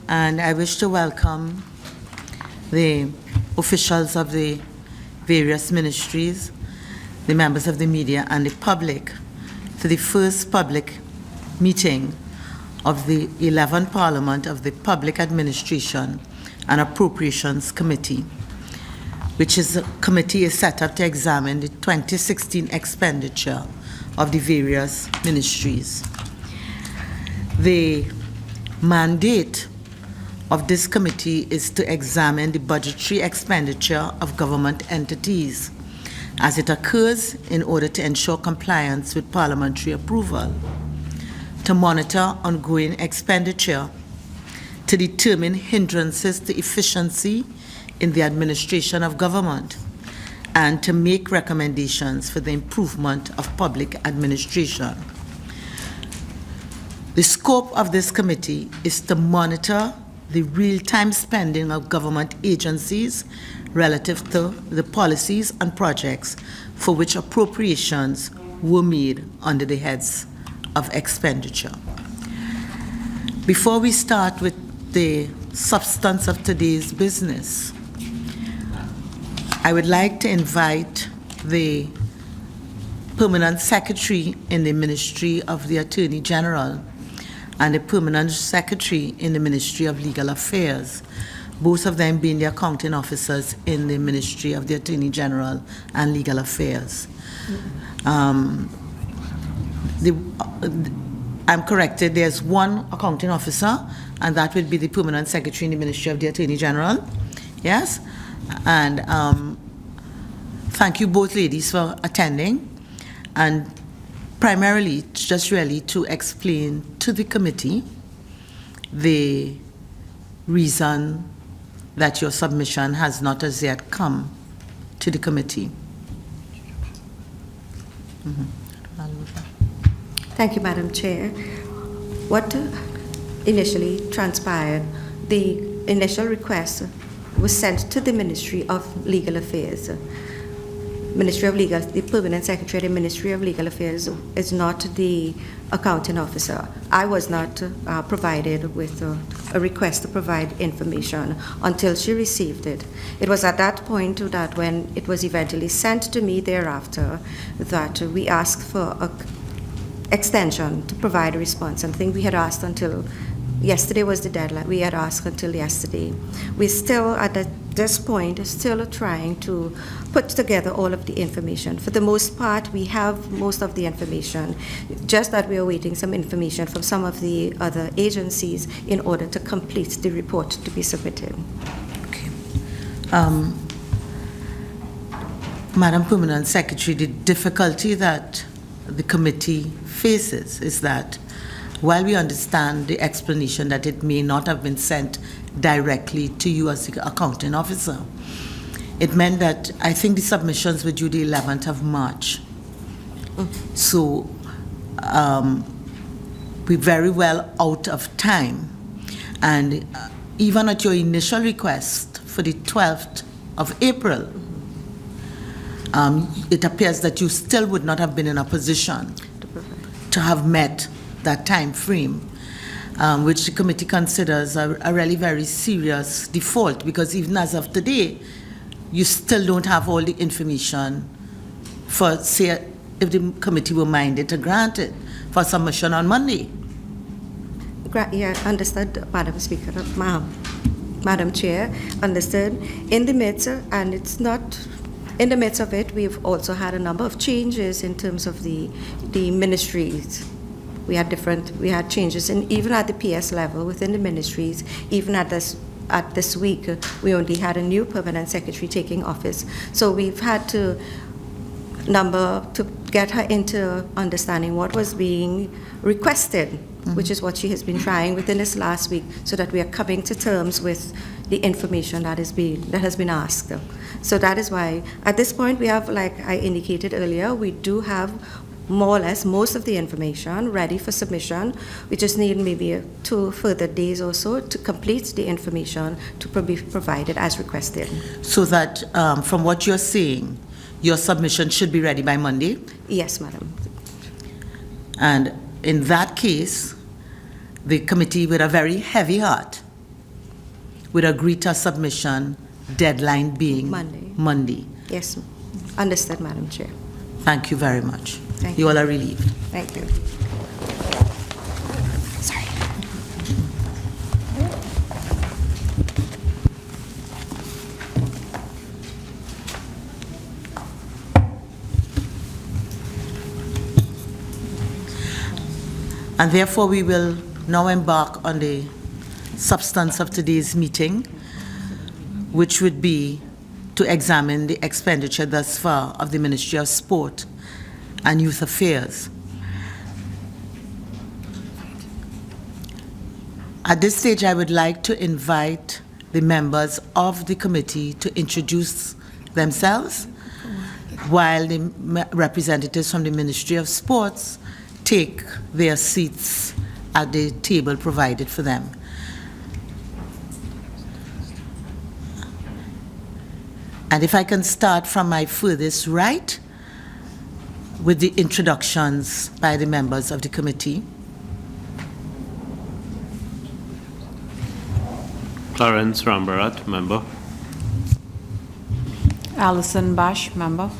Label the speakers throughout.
Speaker 1: and I wish to welcome the officials of the various ministries, the members of the media, and the public to the first public meeting of the 11th Parliament of the Public Administration and Appropriations Committee, which is a committee is set up to examine the 2016 expenditure of the various ministries. The mandate of this committee is to examine the budgetary expenditure of government entities as it occurs in order to ensure compliance with parliamentary approval, to monitor ongoing expenditure, to determine hindrances to efficiency in the administration of government, and to make recommendations for the improvement of public administration. The scope of this committee is to monitor the real-time spending of government agencies relative to the policies and projects for which appropriations were made under the heads of expenditure. Before we start with the substance of today's business, I would like to invite the Permanent Secretary in the Ministry of the Attorney General and the Permanent Secretary in the Ministry of Legal Affairs, both of them being the accounting officers in the Ministry of the Attorney General and Legal Affairs. I'm corrected, there's one accounting officer, and that would be the Permanent Secretary in the Ministry of the Attorney General. Yes? And thank you both ladies for attending, and primarily just really to explain to the committee the reason that your submission has not as yet come to the committee.
Speaker 2: Thank you, Madam Chair. What initially transpired, the initial request was sent to the Ministry of Legal Affairs. The Permanent Secretary of the Ministry of Legal Affairs is not the accounting officer. I was not provided with a request to provide information until she received it. It was at that point that when it was eventually sent to me thereafter that we asked for an extension to provide a response. I think we had asked until yesterday was the deadline. We had asked until yesterday. We're still at this point still trying to put together all of the information. For the most part, we have most of the information, just that we are waiting some information from some of the other agencies in order to complete the report to be submitted.
Speaker 1: Okay. Madam Permanent Secretary, the difficulty that the committee faces is that while we understand the explanation that it may not have been sent directly to you as the accounting officer, it meant that I think the submissions were due the 11th of March. So we're very well out of time. And even at your initial request for the 12th of April, it appears that you still would not have been in a position to have met that time frame, which the committee considers a really very serious default, because even as of today, you still don't have all the information for, say, if the committee were minded to grant it for submission on Monday.
Speaker 2: Yeah, understood, Madam Speaker, Madam Chair, understood. In the midst, and it's not, in the midst of it, we've also had a number of changes in terms of the ministries. We had changes, and even at the PS level within the ministries, even at this week, we only had a new permanent secretary taking office. So we've had to get her into understanding what was being requested, which is what she has been trying within this last week, so that we are coming to terms with the information that has been asked. So that is why, at this point, we have, like I indicated earlier, we do have more or less most of the information ready for submission. We just need maybe 2 further days or so to complete the information to be provided as requested.
Speaker 1: So that from what you're saying, your submission should be ready by Monday?
Speaker 2: Yes, Madam.
Speaker 1: And in that case, the committee with a very heavy heart with a greater submission deadline being Monday.
Speaker 2: Yes, understood, Madam Chair.
Speaker 1: Thank you very much.
Speaker 2: Thank
Speaker 1: You all are relieved.
Speaker 2: Thank you. Sorry.
Speaker 1: And therefore, we will now embark on the substance of today's meeting, which would be to examine the expenditure thus far of the Ministry of Sport and Youth Affairs. At this stage, I would like to invite the members of the committee to introduce themselves while the representatives from the Ministry of Sports take their seats at the table provided for them. And if I can start from my furthest right with the introductions by the members of the committee.
Speaker 3: Clarence Rambarat, member.
Speaker 4: Alison Bash, member.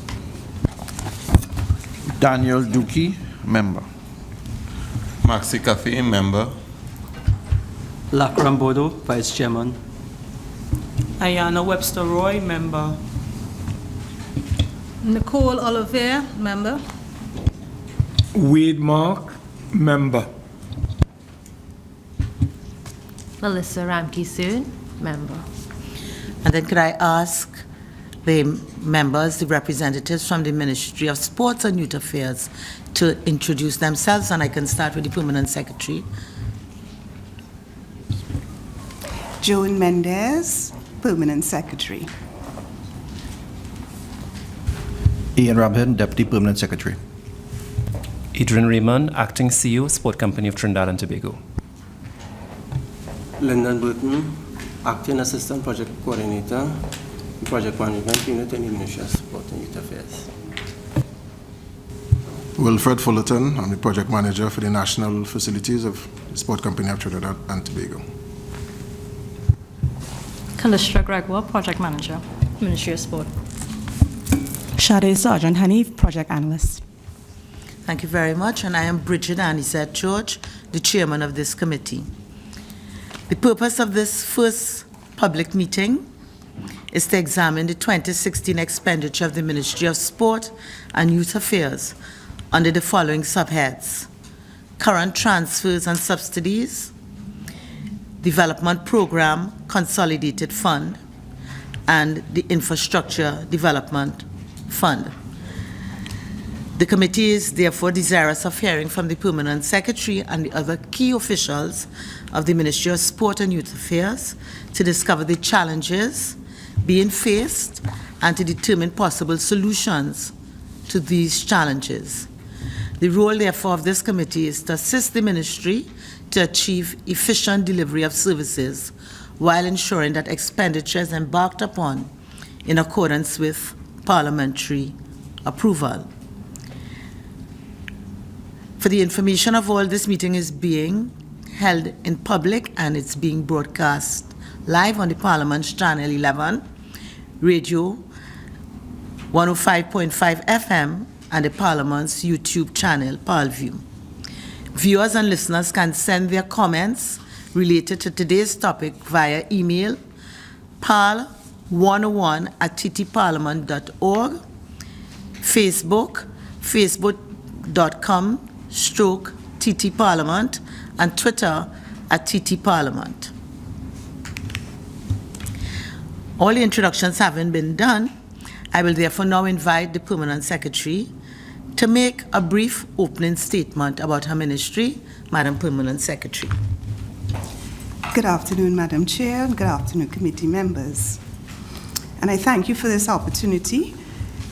Speaker 5: Daniel Duki, member.
Speaker 6: Maxi Cafe, member.
Speaker 7: Lakram Bodo, vice chairman.
Speaker 8: Ayana Webster Roy, member.
Speaker 9: Nicole Oliver, member.
Speaker 10: Wade Mark, member.
Speaker 11: Melissa Ramkey-Soon, member.
Speaker 1: And then could I ask the members, the representatives from the Ministry of Sports and Youth Affairs to introduce themselves, and I can start with the Permanent Secretary.
Speaker 12: Joan Mendez, Permanent Secretary.
Speaker 5: Ian Rabin, Deputy Permanent Secretary.
Speaker 13: Adrian Raymond, Acting CEO, Sport Company of Trinidad and Tobago.
Speaker 7: Lyndon Burton, Acting Assistant Project Coordinator, Project Management Unit in the Ministry of Sport and Youth Affairs.
Speaker 14: Wilfred Fullerton, I'm the Project Manager for the National Facilities of the Sport Company of Trinidad and Tobago.
Speaker 15: Callistra Gregoire, Project Manager, Ministry of Sport.
Speaker 16: Shade Sergeant Hanif, Project Analyst.
Speaker 1: Thank you very much, and I am Bridget Anisette George, the Chairman of this committee. The purpose of this first public meeting is to examine the 2016 expenditure of the Ministry of Sport and Youth Affairs under the following subheads: current transfers and subsidies, Development Program Consolidated Fund, and the Infrastructure Development Fund. The committee is therefore desirous of hearing from the Permanent Secretary and the other key officials of the Ministry of Sport and Youth Affairs to discover the challenges being faced and to determine possible solutions to these challenges. The role, therefore, of this committee is to assist the Ministry to achieve efficient delivery of services while ensuring that expenditure is embarked upon in accordance with parliamentary approval. For the information of all, this meeting is being held in public and it's being broadcast live on the Parliament's Channel 11, Radio 105.5 FM, and the Parliament's YouTube channel, ParlView. Viewers and listeners can send their comments related to today's topic via email, parl101@ttparliament.org, Facebook, facebook.com/TTParliament, and Twitter @TTParliament. All the introductions having been done, I will therefore now invite the Permanent Secretary to make a brief opening statement about her ministry. Madam Permanent Secretary.
Speaker 12: Good afternoon, Madam Chair, and good afternoon, committee members. And I thank you for this opportunity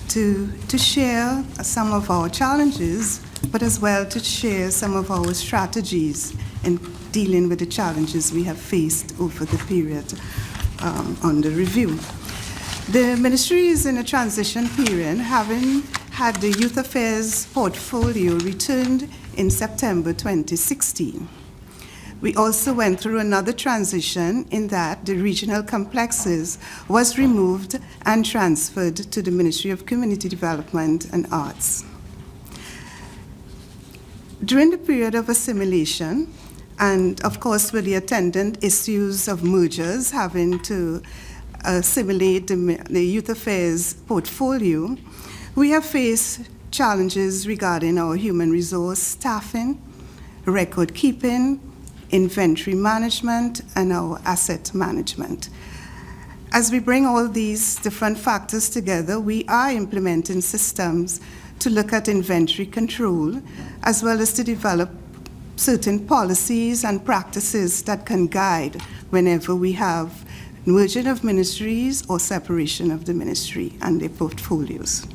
Speaker 12: to share some of our challenges, but as well to share some of our strategies in dealing with the challenges we have faced over the period under review. The ministry is in a transition period, having had the Youth Affairs portfolio returned in September 2016. We also went through another transition in that the regional complexes was removed and transferred to the Ministry of Community Development and Arts. During the period of assimilation, and of course with the attendant issues of mergers having to assimilate the youth affairs portfolio, we have faced challenges regarding our human resource staffing, record keeping, inventory management, and our asset management. As we bring all these different factors together, we are implementing systems to look at inventory control, as well as to develop certain policies and practices that can guide whenever we have merging of ministries or separation of the ministry and their portfolios.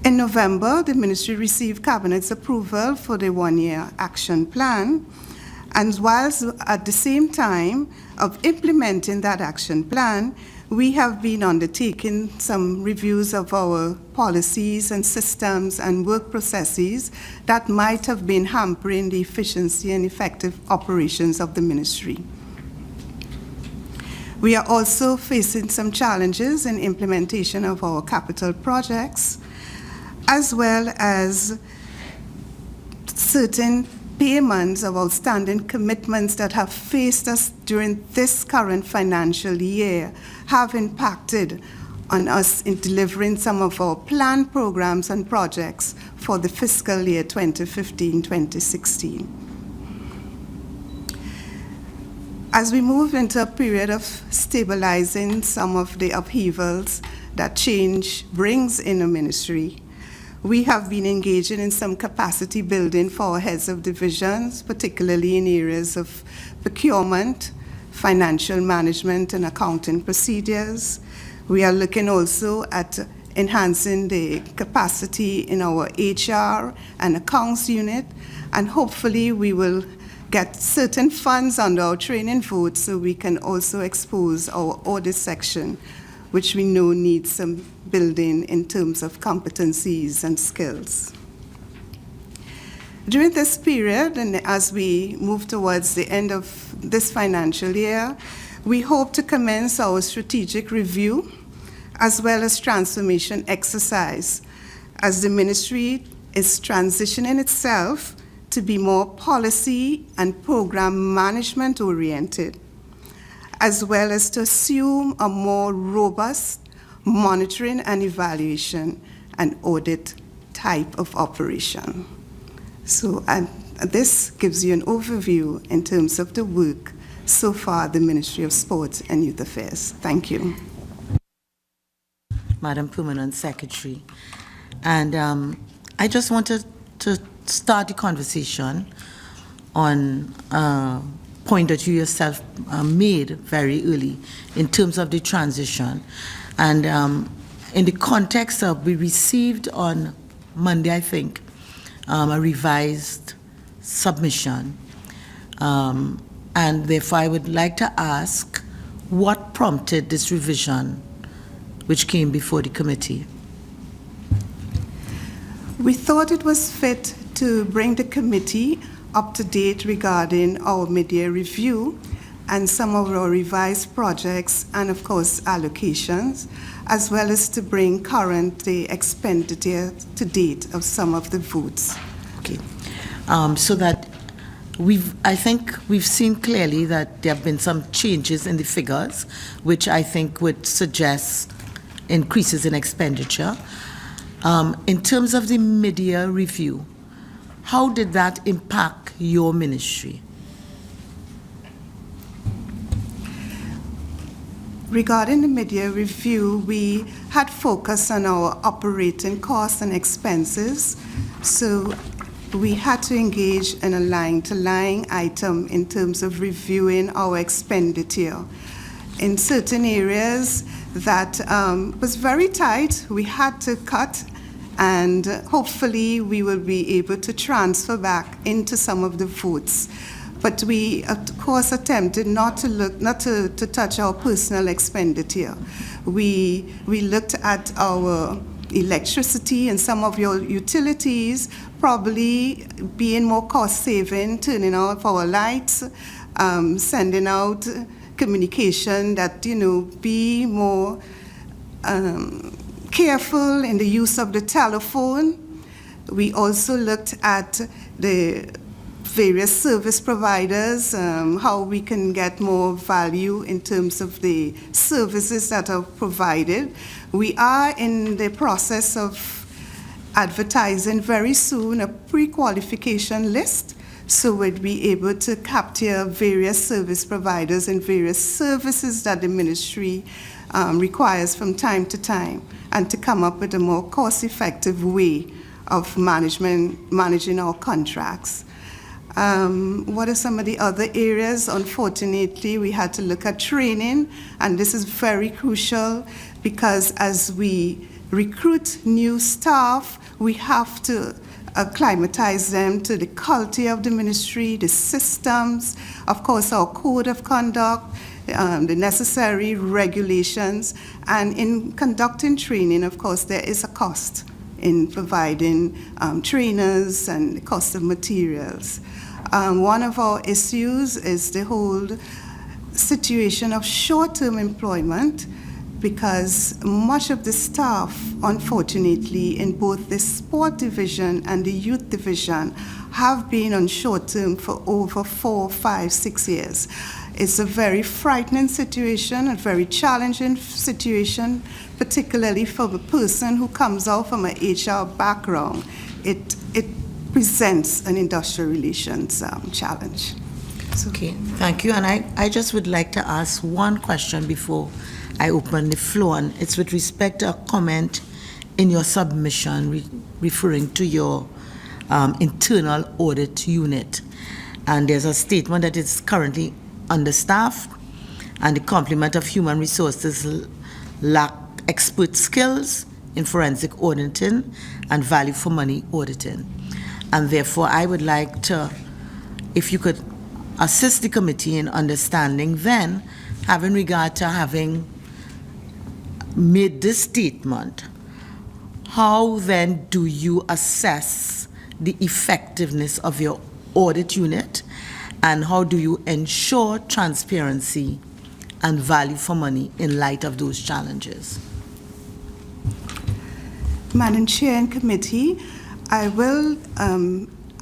Speaker 12: In November, the ministry received Cabinet's approval for the one-year action plan, and whilst at the same time of implementing that action plan, we have been undertaking some reviews of our policies and systems and work processes that might have been hampering the efficiency and effective operations of the ministry. We are also facing some challenges in implementation of our capital projects, as well as certain payments of outstanding commitments that have faced us during this current financial year have impacted on us in delivering some of our planned programs and projects for the fiscal year 2015-2016. As we move into a period of stabilizing some of the upheavals that change brings in a ministry, we have been engaging in some capacity building for our heads of divisions, particularly in areas of procurement, financial management, and accounting procedures. We are looking also at enhancing the capacity in our HR and accounts unit, and hopefully we will get certain funds under our training vote so we can also expose our audit section, which we know needs some building in terms of competencies and skills. During this period, and as we move towards the end of this financial year, we hope to commence our strategic review as well as transformation exercise, as the ministry is transitioning itself to be more policy and program management oriented, as well as to assume a more robust monitoring and evaluation and audit type of operation. So this gives you an overview in terms of the work so far the Ministry of Sport and Youth Affairs. Thank you.
Speaker 1: Madam Permanent Secretary. And I just wanted to start the conversation on a point that you yourself made very early in terms of the transition. And in the context of, we received on Monday, I think, a revised submission. And therefore, I would like to ask what prompted this revision which came before the committee?
Speaker 12: We thought it was fit to bring the committee up to date regarding our mid-year review and some of our revised projects and, of course, allocations, as well as to bring current the expenditure to date of some of the votes.
Speaker 1: Okay. So that I think we've seen clearly that there have been some changes in the figures, which I think would suggest increases in expenditure. In terms of the mid-year review, how did that impact your ministry?
Speaker 12: Regarding the mid-year review, we had focused on our operating costs and expenses, so we had to engage in a line-to-line item in terms of reviewing our expenditure. In certain areas that was very tight, we had to cut, and hopefully we will be able to transfer back into some of the votes. But we, of course, attempted not to touch our personal expenditure. We looked at our electricity and some of your utilities, probably being more cost-saving, turning off our lights, sending out communication that, be more careful in the use of the telephone. We also looked at the various service providers, how we can get more value in terms of the services that are provided. We are in the process of advertising very soon a pre-qualification list, so we'd be able to capture various service providers and various services that the ministry requires from time to time, and to come up with a more cost-effective way of managing our contracts. What are some of the other areas? Unfortunately, we had to look at training, and this is very crucial because as we recruit new staff, we have to acclimatize them to the culture of the ministry, the systems, of course, our code of conduct, the necessary regulations, and in conducting training, of course, there is a cost in providing trainers and the cost of materials. One of our issues is the whole situation of short-term employment, because much of the staff, unfortunately, in both the sport division and the youth division have been on short-term for over 4, 5, 6 years. It's a very frightening situation, a very challenging situation, particularly for the person who comes out from an HR background. It presents an industrial relations challenge.
Speaker 1: Okay, thank you. And I just would like to ask one question before I open the floor, and it's with respect to a comment in your submission referring to your internal audit unit. And there's a statement that it's currently understaffed, and the complement of human resources lack expert skills in forensic auditing and value for money auditing. And therefore, I would like to, if you could assist the committee in understanding then, having regard to having made this statement, how then do you assess the effectiveness of your audit unit, and how do you ensure transparency and value for money in light of those challenges?
Speaker 12: Madam Chair and committee, I will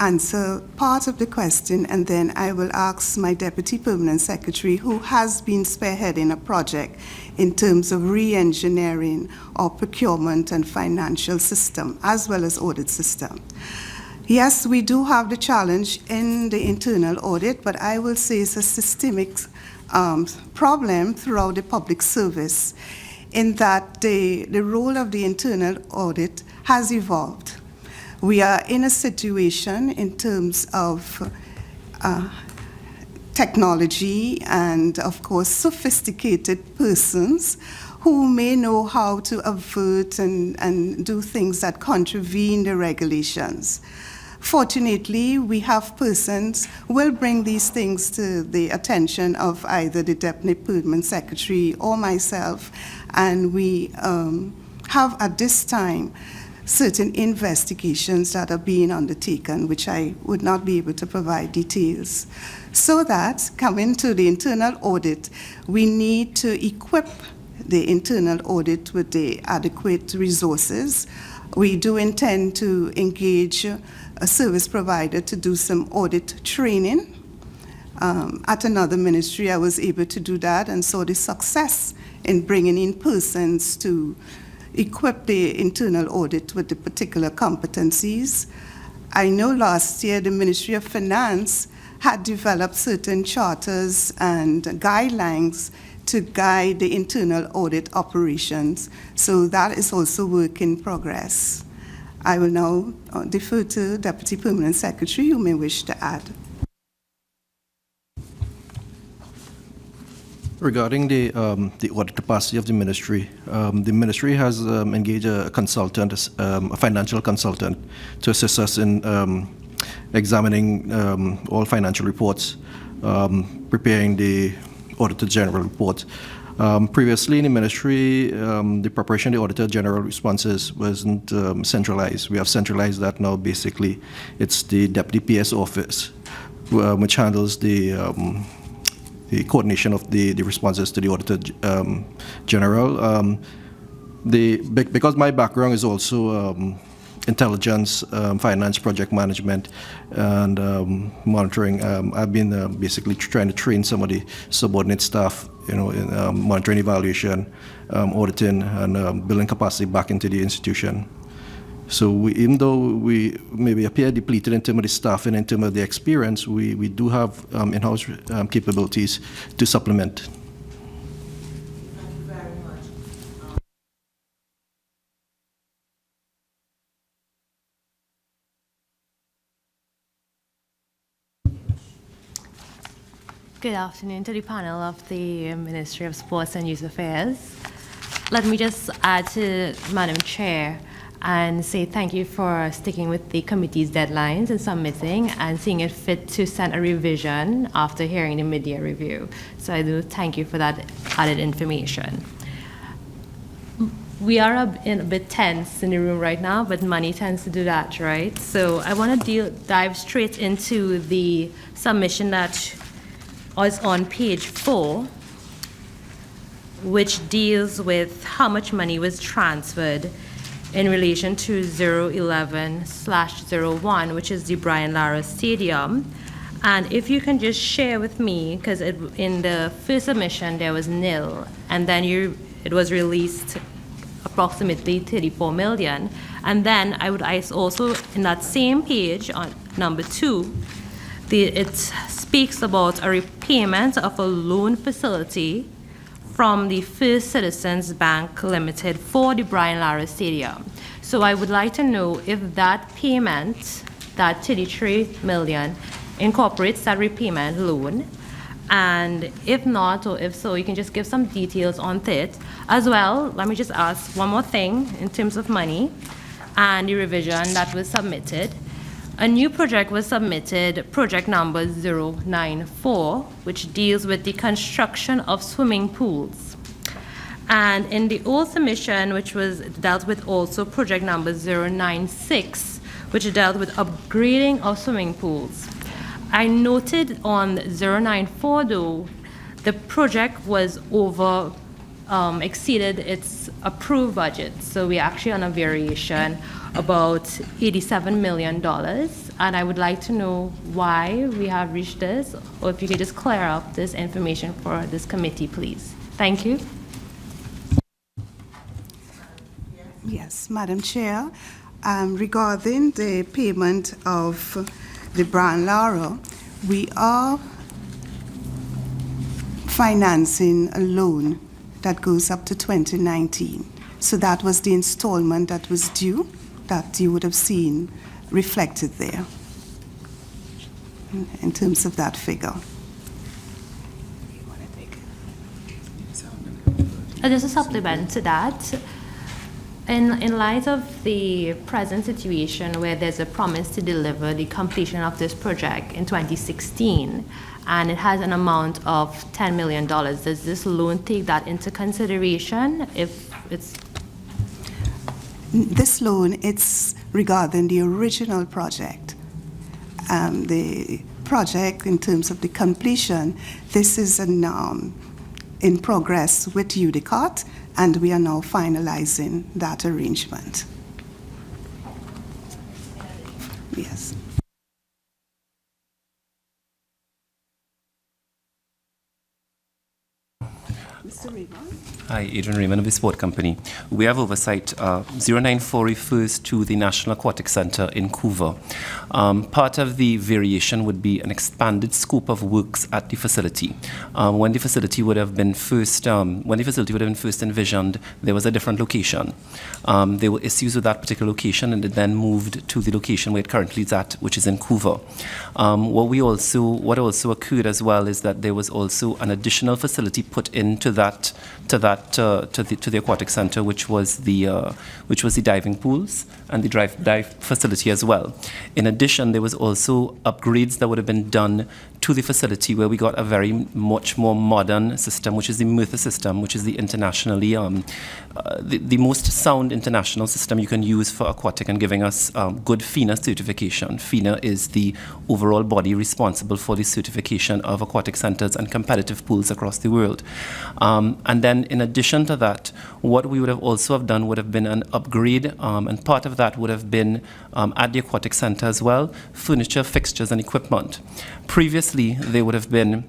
Speaker 12: answer part of the question, and then I will ask my Deputy Permanent Secretary, who has been spearheading a project in terms of re-engineering our procurement and financial system, as well as audit system. Yes, we do have the challenge in the internal audit, but I will say it's a systemic problem throughout the public service, in that the role of the internal audit has evolved. We are in a situation in terms of technology and, of course, sophisticated persons who may know how to avert and do things that contravene the regulations. Fortunately, we have persons who will bring these things to the attention of either the Deputy Permanent Secretary or myself, and we have at this time certain investigations that are being undertaken, which I would not be able to provide details. So that, coming to the internal audit, we need to equip the internal audit with the adequate resources. We do intend to engage a service provider to do some audit training. At another ministry, I was able to do that and saw the success in bringing in persons to equip the internal audit with the particular competencies. I know last year the Ministry of Finance had developed certain charters and guidelines to guide the internal audit operations. So that is also work in progress. I will now defer to Deputy Permanent Secretary, who may wish to add.
Speaker 5: Regarding the audit capacity of the ministry has engaged a consultant, a financial consultant, to assist us in examining all financial reports, preparing the Auditor General report. Previously in the ministry, the preparation of the Auditor General responses wasn't centralized. We have centralized that now. Basically, it's the Deputy PS office which handles the coordination of the responses to the Auditor General. Because my background is also intelligence, finance, project management, and monitoring. I've been basically trying to train some of the subordinate staff, in monitoring, evaluation, auditing, and building capacity back into the institution. So even though we maybe appear depleted in terms of the staff and in terms of the experience, we do have in-house capabilities to supplement.
Speaker 11: Good afternoon to the panel of the Ministry of Sports and Youth Affairs. Let me just add to Madam Chair and say thank you for sticking with the committee's deadlines and submitting and seeing it fit to send a revision after hearing the mid-year review. So I do thank you for that added information. We are a bit tense in the room right now, but money tends to do that, right? So I want to dive straight into the submission that is on page 4, which deals with how much money was transferred in relation to 011/01, which is the Brian Lara Stadium. And if you can just share with me, because in the first submission there was nil, and then it was released approximately 34 million. And then I would also, in that same page on number 2, it speaks about a repayment of a loan facility from the First Citizens Bank Limited for the Brian Lara Stadium. So I would like to know if that payment, that 33 million, incorporates that repayment loan, and if not, or if so, you can just give some details on it. As well, let me just ask one more thing in terms of money and the revision that was submitted. A new project was submitted, project number 094, which deals with the construction of swimming pools. And in the old submission, which was dealt with also project number 096, which dealt with upgrading of swimming pools. I noted on 094, though, the project was exceeded its approved budget. So we're actually on a variation about $87 million, and I would like to know why we have reached this, or if you could just clear up this information for this committee, please. Thank you.
Speaker 12: Yes, Madam Chair, regarding the payment of the Brian Lara, we are financing a loan that goes up to 2019. So that was the installment that was due, that you would have seen reflected there in terms of that figure.
Speaker 11: Just a supplement to that, in light of the present situation where there's a promise to deliver the completion of this project in 2016, and it has an amount of $10 million, does this loan take that into consideration if it's...
Speaker 12: This loan, it's regarding the original project. The project, in terms of the completion, this is in progress with UDICOT, and we are now finalizing that arrangement. Yes. Mr. Raymond?
Speaker 13: Hi, Adrian Raymond of the Sport Company. We have oversight. 094 refers to the National Aquatic Center in Couva. Part of the variation would be an expanded scope of works at the facility. When the facility would have been first envisioned, there was a different location. There were issues with that particular location, and it then moved to the location where it currently is at, which is in Couva. What also occurred as well is that there was also an additional facility put into that to the aquatic center, which was the diving pools and the dive facility as well. In addition, there was also upgrades that would have been done to the facility, where we got a very much more modern system, which is the MSYA system, which is the internationally the most sound international system you can use for aquatic, and giving us good FINA certification. FINA is the overall body responsible for the certification of aquatic centers and competitive pools across the world. And then in addition to that, what we would have also have done would have been an upgrade, and part of that would have been at the aquatic center as well, furniture, fixtures, and equipment. Previously, there would have been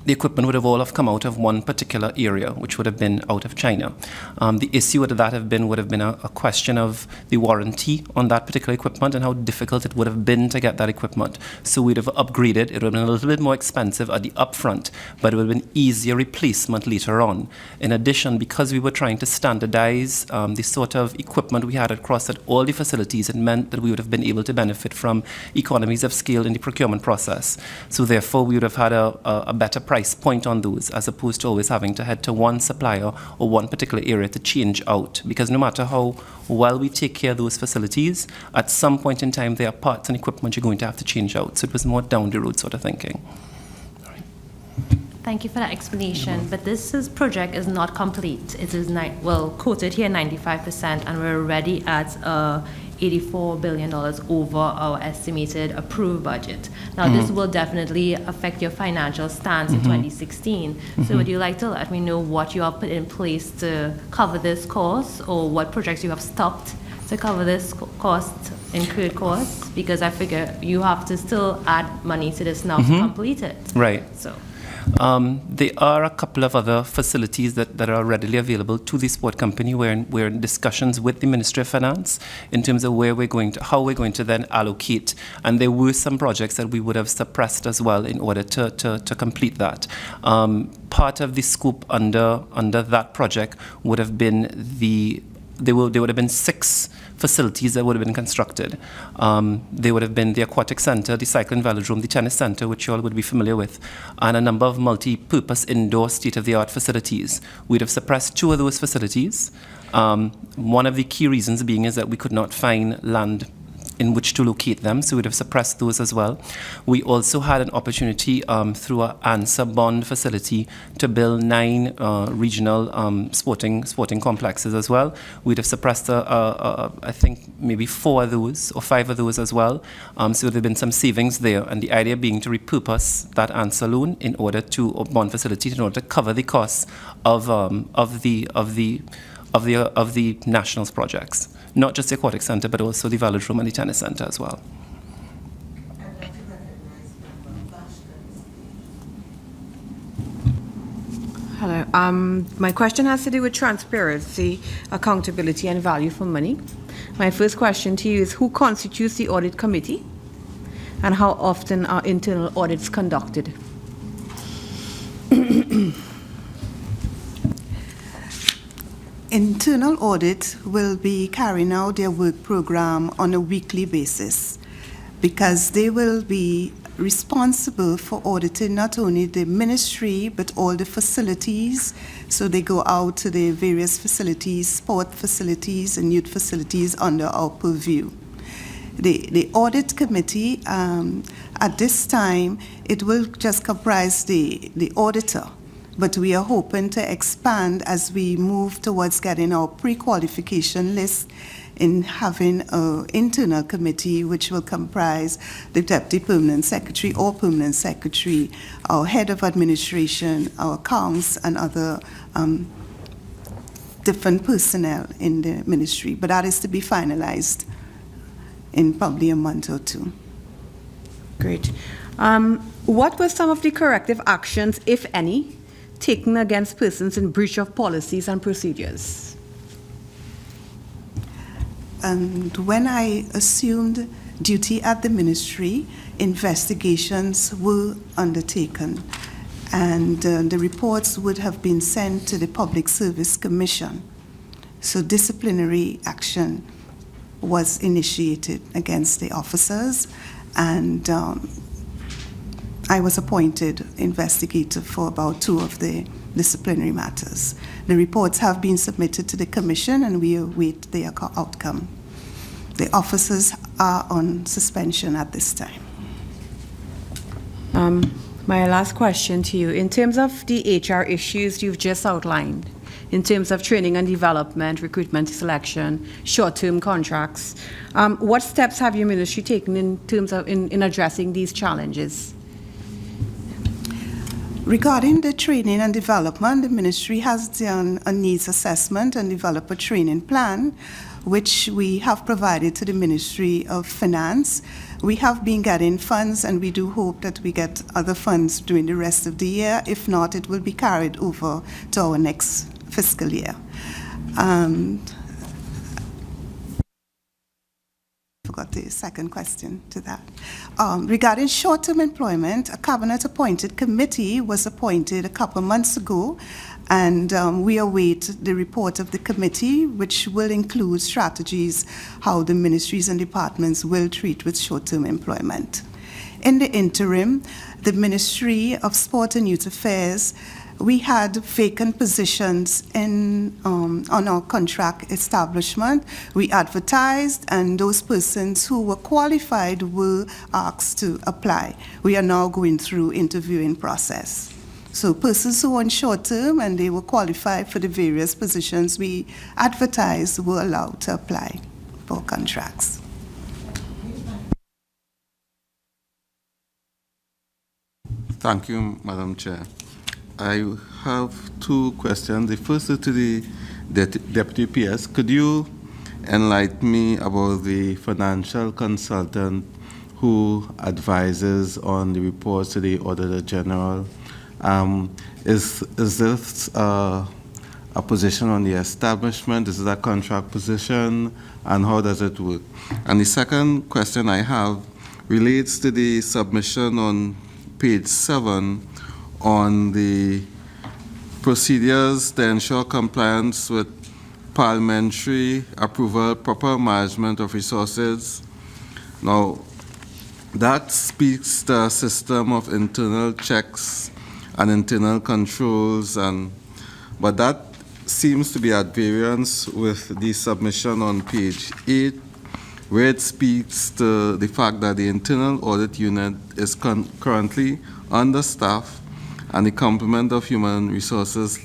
Speaker 13: the equipment would have all have come out of one particular area, which would have been out of China. The issue would have been a question of the warranty on that particular equipment and how difficult it would have been to get that equipment. So we'd have upgraded. It would have been a little bit more expensive at the upfront, but it would have been easier replacement later on. In addition, because we were trying to standardize the sort of equipment we had across at all the facilities, it meant that we would have been able to benefit from economies of scale in the procurement process. So therefore, we would have had a better price point on those, as opposed to always having to head to one supplier or one particular area to change out. Because no matter how well we take care of those facilities, at some point in time there are parts and equipment you're going to have to change out. So it was more down the road sort of thinking.
Speaker 11: Thank you for that explanation. But this project is not complete. It is quoted here 95%, and we're already at $84 billion over our estimated approved budget. Now, this will definitely affect your financial stance in 2016. So would you like to let me know what you have put in place to cover this cost, or what projects you have stopped to cover this incurred costs? Because I figure you have to still add money to this now to complete it.
Speaker 13: Right.
Speaker 11: So.
Speaker 13: There are a couple of other facilities that are readily available to the sport company. We're in discussions with the Ministry of Finance in terms of how we're going to then allocate. And there were some projects that we would have suppressed as well in order to complete that. Part of the scope under that project would have been there would have been 6 facilities that would have been constructed. There would have been the aquatic center, the cycling velodrome, the tennis center, which you all would be familiar with, and a number of multi-purpose indoor state-of-the-art facilities. We'd have suppressed 2 of those facilities. One of the key reasons being is that we could not find land in which to locate them, so we'd have suppressed those as well. We also had an opportunity through an ANSA bond facility to build 9 regional sporting complexes as well. We'd have suppressed, I think, maybe 4 of those or 5 of those as well. So there have been some savings there, and the idea being to repurpose that ANSA loan in order to bond facility in order to cover the costs of the nationals projects. Not just the aquatic center, but also the velodrome and the tennis center as well.
Speaker 4: Hello. My question has to do with transparency, accountability, and value for money. My first question to you is, who constitutes the audit committee, and how often are internal audits conducted?
Speaker 12: Internal audit will be carrying out their work program on a weekly basis, because they will be responsible for auditing not only the ministry but all the facilities. So they go out to the various facilities, sport facilities and youth facilities under our purview. The audit committee, at this time, it will just comprise the auditor. But we are hoping to expand as we move towards getting our pre-qualification list, in having an internal committee which will comprise the Deputy Permanent Secretary or Permanent Secretary, our Head of Administration, our accounts, and other different personnel in the ministry. But that is to be finalized in probably a month or 2.
Speaker 4: Great. What were some of the corrective actions, if any, taken against persons in breach of policies and procedures?
Speaker 12: And when I assumed duty at the ministry, investigations were undertaken, and the reports would have been sent to the Public Service Commission. So disciplinary action was initiated against the officers, and I was appointed investigator for about 2 of the disciplinary matters. The reports have been submitted to the Commission, and we await their outcome. The officers are on suspension at this time.
Speaker 4: My last question to you, in terms of the HR issues you've just outlined, in terms of training and development, recruitment, selection, short-term contracts, what steps have your ministry taken in terms of in addressing these challenges?
Speaker 12: Regarding the training and development, the ministry has done a needs assessment and developed a training plan, which we have provided to the Ministry of Finance. We have been getting funds, and we do hope that we get other funds during the rest of the year. If not, it will be carried over to our next fiscal year. Forgot the second question to that. Regarding short-term employment, a cabinet-appointed committee was appointed a couple months ago, and we await the report of the committee, which will include strategies how the ministries and departments will treat with short-term employment. In the interim, the Ministry of Sport and Youth Affairs, we had vacant positions on our contract establishment. We advertised, and those persons who were qualified were asked to apply. We are now going through interviewing process. So persons who were on short term and they were qualified for the various positions we advertised were allowed to apply for contracts.
Speaker 6: Thank you, Madam Chair. I have two questions. The first is to the Deputy PS. Could you enlighten me about the financial consultant who advises on the reports to the Auditor General? Is this a position on the establishment? Is it a contract position? And how does it work? And the second question I have relates to the submission on page 7 on the procedures to ensure compliance with parliamentary approval, proper management of resources. Now, that speaks to a system of internal checks and internal controls, but that seems to be at variance with the submission on page 8, where it speaks to the fact that the internal audit unit is currently understaffed, and the complement of human resources,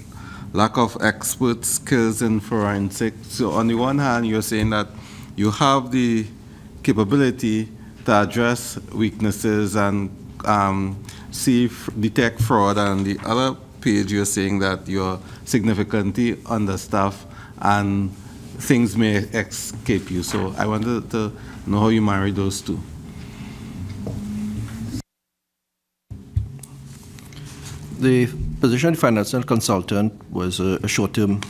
Speaker 6: lack of expert skills in forensics. So on the one hand, you're saying that you have the capability to address weaknesses and detect fraud, and the other page you're saying that you're significantly understaffed and things may escape you. So I wanted to know how you marry those two.
Speaker 5: The position of financial consultant was a short-term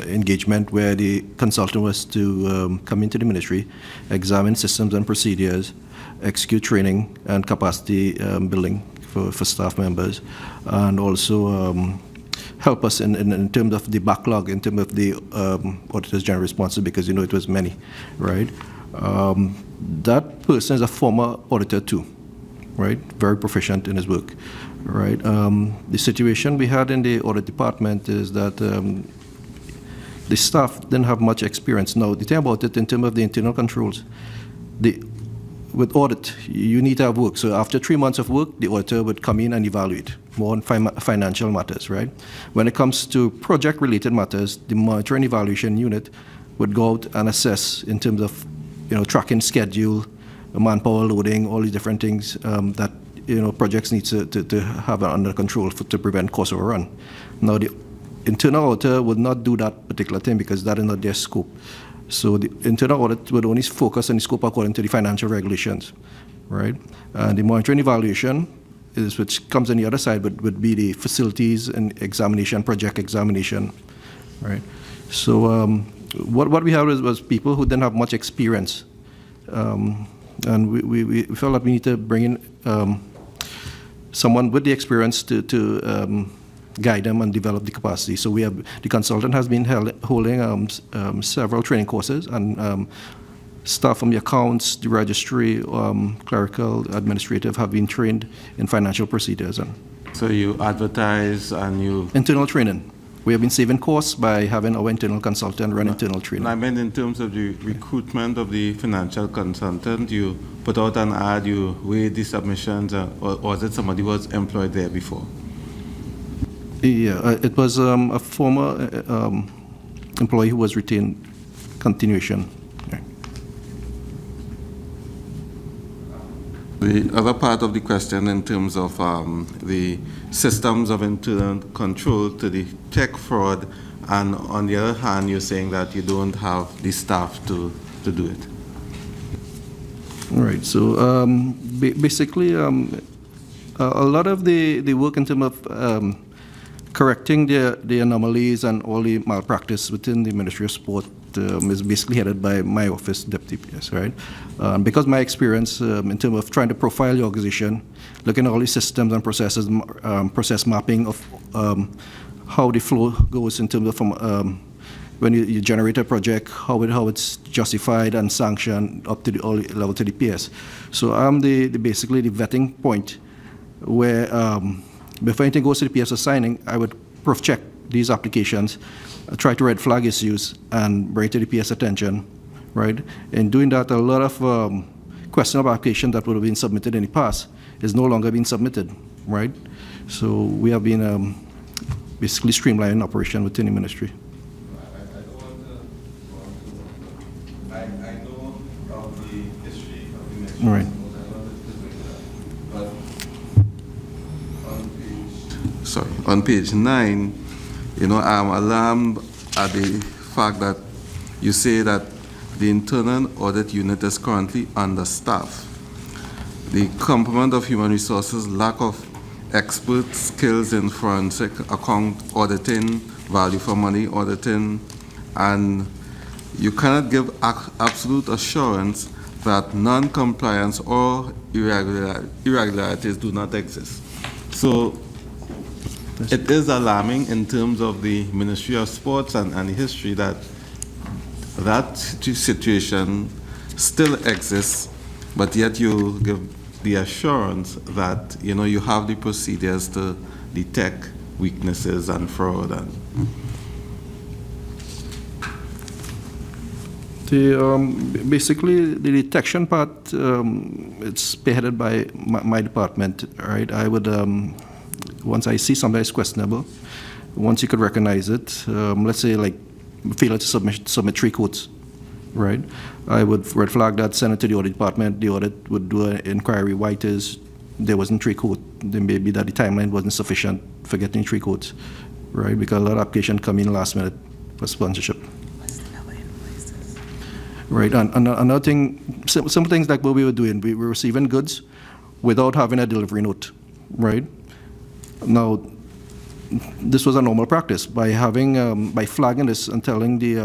Speaker 5: engagement where the consultant was to come into the ministry, examine systems and procedures, execute training and capacity building for staff members, and also help us in terms of the backlog, in terms of the Auditor's General responsibility, because you know it was many, right? That person is a former auditor too, right? Very proficient in his work, right? The situation we had in the audit department is that the staff didn't have much experience. Now, the thing about it in terms of the internal controls, with audit, you need to have work. So after 3 months of work, the auditor would come in and evaluate more on financial matters, right? When it comes to project-related matters, the monitoring evaluation unit would go out and assess in terms of, tracking schedule, manpower loading, all these different things that, projects need to have under control to prevent cost overrun. Now, the internal auditor would not do that particular thing because that is not their scope. So the internal audit would only focus on the scope according to the financial regulations, right? And the monitoring evaluation, which comes on the other side, would be the facilities and examination, project examination, right? So what we had was people who didn't have much experience, and we felt that we need to bring in someone with the experience to guide them and develop the capacity. So the consultant has been holding several training courses, and staff from the accounts, the registry, clerical, administrative have been trained in financial procedures, and
Speaker 6: So you advertise and you...
Speaker 5: Internal training. We have been saving costs by having our internal consultant run internal training.
Speaker 6: I meant in terms of the recruitment of the financial consultant, you put out an ad, you weigh the submissions, or was it somebody who was employed there before?
Speaker 5: Yeah, it was a former employee who was retained continuation. Yeah.
Speaker 6: The other part of the question in terms of the systems of internal control to detect fraud, and on the other hand, you're saying that you don't have the staff to do it.
Speaker 5: All right, so basically a lot of the work in terms of correcting the anomalies and all the malpractice within the Ministry of Sport is basically headed by my office, Deputy PS, right? Because my experience in terms of trying to profile the organization, looking at all the systems and processes, process mapping of how the flow goes in terms of from when you generate a project, how it's justified and sanctioned up to the all level to the PS. So I'm basically the vetting point where before anything goes to the PS for signing, I would proof check these applications, try to red flag issues, and bring it to the PS attention, right? In doing that, a lot of questionable applications that would have been submitted in the past is no longer being submitted, right? So we have been basically streamlining operation within the ministry.
Speaker 6: I know of the history of the ministry.
Speaker 5: Right.
Speaker 6: On page 9, I'm alarmed at the fact that you say that the internal audit unit is currently understaffed. The complement of human resources, lack of expert skills in forensic account auditing, value for money auditing, and you cannot give absolute assurance that non-compliance or irregularities do not exist. So it is alarming in terms of the Ministry of Sports and the history that situation still exists, but yet you give the assurance that you have the procedures to detect weaknesses and fraud.
Speaker 5: Basically the detection part, it's spearheaded by my department, right? I would once I see something that's questionable, once you could recognize it, let's say like failure to submit 3 quotes, right? I would red flag that, send it to the audit department. The audit would do an inquiry why it is there wasn't 3 quotes. Then maybe that the timeline wasn't sufficient for getting 3 quotes, right? Because a lot of applications come in last minute for sponsorship. Right, and another thing, some things like what we were doing, we were receiving goods without having a delivery note, right? Now, this was a normal practice. By having, by flagging this and telling the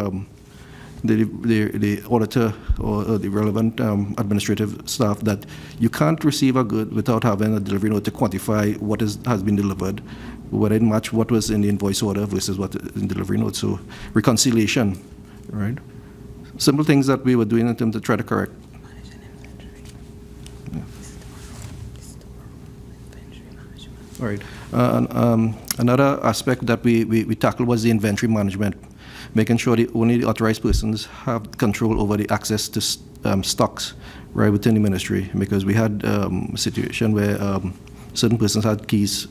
Speaker 5: auditor or the relevant administrative staff that you can't receive a good without having a delivery note to quantify what has been delivered, whether it match what was in the invoice order versus what is in delivery note. So reconciliation, right? Simple things that we were doing in terms to try to correct. Yeah. All right. Another aspect that we tackled was the inventory management, making sure only the authorized persons have control over the access to stocks, right, within the ministry, because we had a situation where certain persons had keys,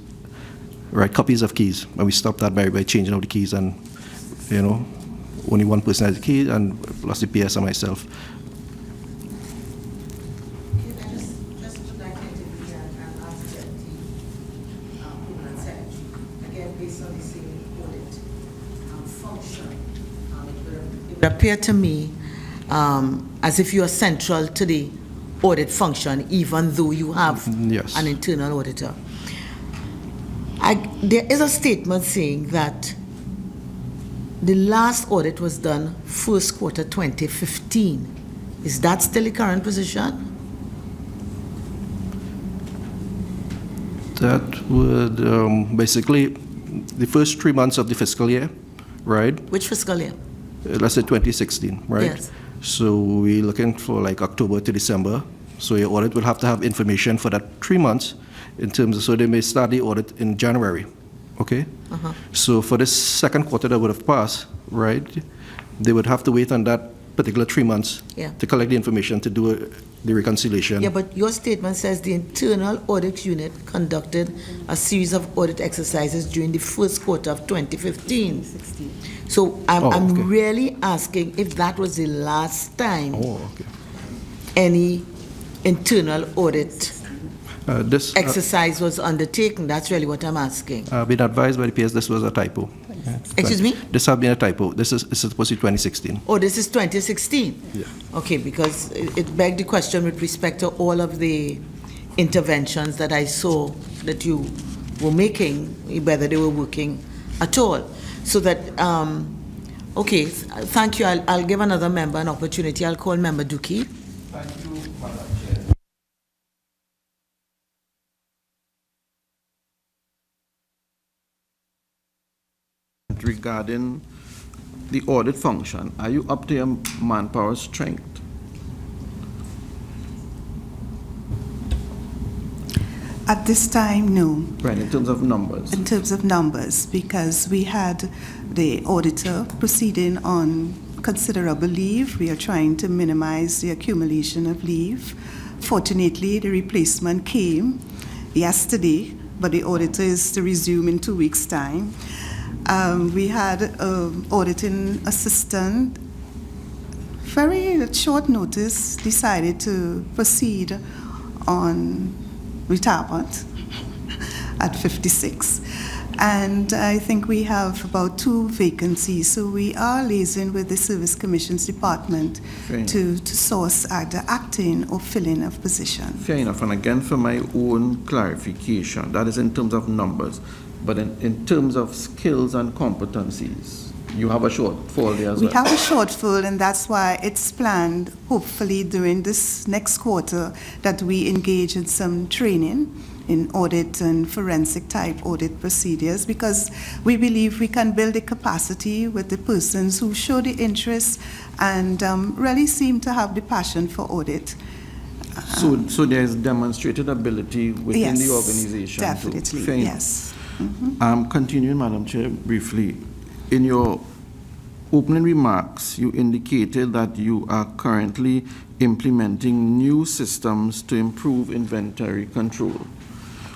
Speaker 5: right, copies of keys, and we stopped that by changing out the keys, and only one person has the key, and plus the PS and myself.
Speaker 1: It appeared to me as if you are central to the audit function, even though you have an internal auditor. There is a statement saying that the last audit was done first quarter 2015. Is that still the current position?
Speaker 5: That would basically the first 3 months of the fiscal year, right?
Speaker 1: Which fiscal year?
Speaker 5: Let's say 2016, right?
Speaker 1: Yes.
Speaker 5: So we're looking for like October to December. So your audit will have to have information for that 3 months in terms of, so they may start the audit in January, okay? So for this second quarter that would have passed, right, they would have to wait on that particular 3 months to collect the information to do the reconciliation.
Speaker 1: Yeah, but your statement says the internal audit unit conducted a series of audit exercises during the first quarter of 2015. So I'm really asking if that was the last time any internal audit exercise was undertaken. That's really what I'm asking.
Speaker 5: I've been advised by the PS this was a typo.
Speaker 1: Excuse me?
Speaker 5: This has been a typo. This is supposed to be 2016.
Speaker 1: Oh, this is 2016?
Speaker 5: Yeah.
Speaker 1: Okay, because it begged the question with respect to all of the interventions that I saw that you were making, whether they were working at all. So that, okay, thank you. I'll give another member an opportunity. I'll call Member Duki.
Speaker 5: Thank you, Madam Chair. Regarding the audit function, are you up to your manpower strength?
Speaker 12: At this time, no.
Speaker 5: Right, in terms of numbers?
Speaker 12: In terms of numbers, because we had the auditor proceeding on considerable leave. We are trying to minimize the accumulation of leave. Fortunately, the replacement came yesterday, but the auditor is to resume in 2 weeks' time. We had an auditing assistant, very short notice, decided to proceed on retirement at 56. And I think we have about 2 vacancies. So we are liaising with the Service Commissions Department to source either acting or filling of position.
Speaker 5: Fair enough. And again, for my own clarification, that is in terms of numbers. But in terms of skills and competencies, you have a shortfall there as well?
Speaker 12: We have a shortfall, and that's why it's planned, hopefully during this next quarter, that we engage in some training in audit and forensic type audit procedures, because we believe we can build a capacity with the persons who show the interest and really seem to have the passion for audit.
Speaker 5: So there's demonstrated ability within the organization?
Speaker 12: Definitely, yes.
Speaker 5: Continuing, Madam Chair, briefly. In your opening remarks, you indicated that you are currently implementing new systems to improve inventory control.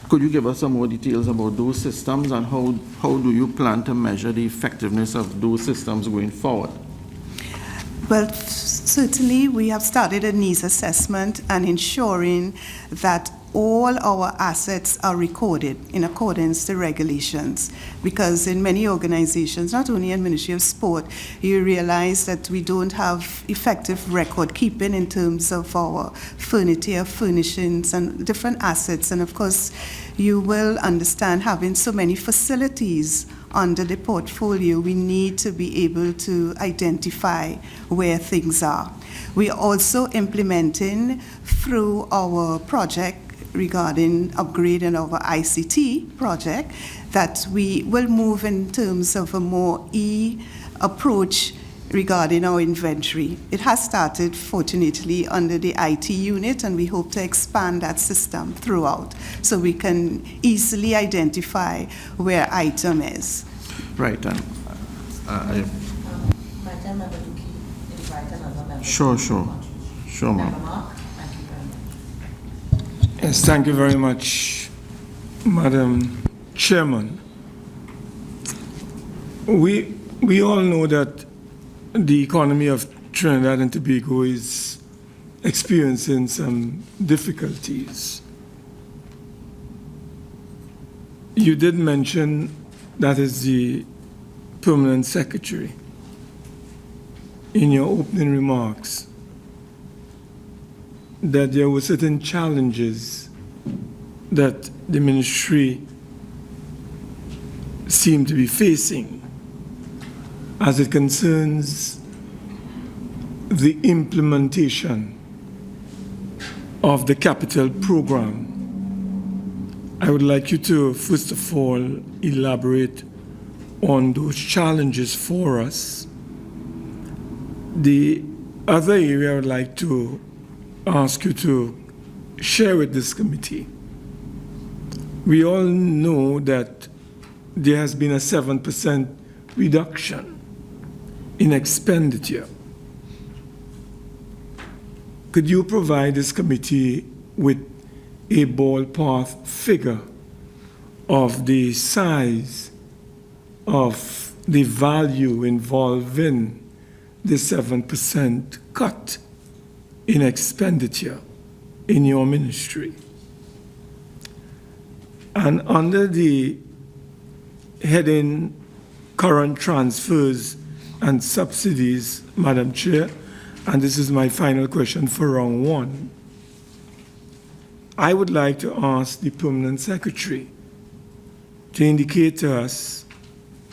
Speaker 5: Could you give us some more details about those systems, and how do you plan to measure the effectiveness of those systems going forward?
Speaker 12: Well, certainly we have started a needs assessment and ensuring that all our assets are recorded in accordance to regulations, because in many organizations, not only in Ministry of Sport, you realize that we don't have effective record keeping in terms of our furniture, furnishings, and different assets. And of course, you will understand, having so many facilities under the portfolio, we need to be able to identify where things are. We are also implementing through our project regarding upgrading our ICT project that we will move in terms of a more approach regarding our inventory. It has started, fortunately, under the IT unit, and we hope to expand that system throughout so we can easily identify where item is.
Speaker 5: Right, and Sure, ma'am.
Speaker 10: Yes, thank you very much, Madam Chairman. We all know that the economy of Trinidad and Tobago is experiencing some difficulties. You did mention that is the Permanent Secretary in your opening remarks, that there were certain challenges that the ministry seemed to be facing as it concerns the implementation of the capital program. I would like you to, first of all, elaborate on those challenges for us. The other area I would like to ask you to share with this committee we all know that there has been a 7% reduction in expenditure. Could you provide this committee with a ballpark figure of the size of the value involved in the 7% cut in expenditure in your ministry? And under the heading Current Transfers and Subsidies, Madam Chair, and this is my final question for round one, I would like to ask the Permanent Secretary to indicate to us,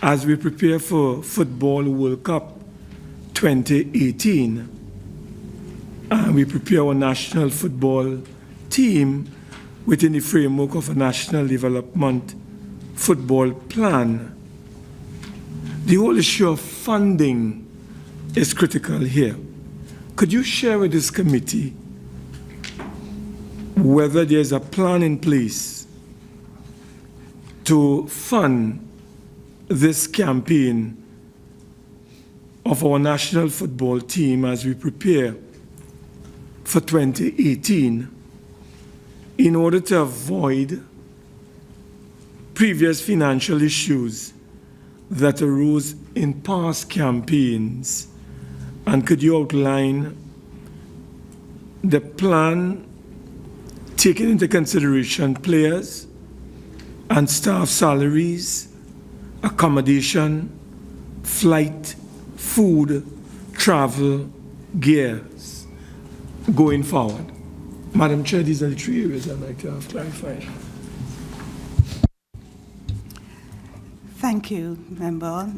Speaker 10: as we prepare for Football World Cup 2018, and we prepare our national football team within the framework of a national development football plan, the whole issue of funding is critical here. Could you share with this committee whether there's a plan in place to fund this campaign of our national football team as we prepare for 2018 in order to avoid previous financial issues that arose in past campaigns? And could you outline the plan taking into consideration players and staff salaries, accommodation, flight, food, travel, gears going forward? Madam Chair, these are the three areas I'd like to have clarified.
Speaker 12: Thank you, Member.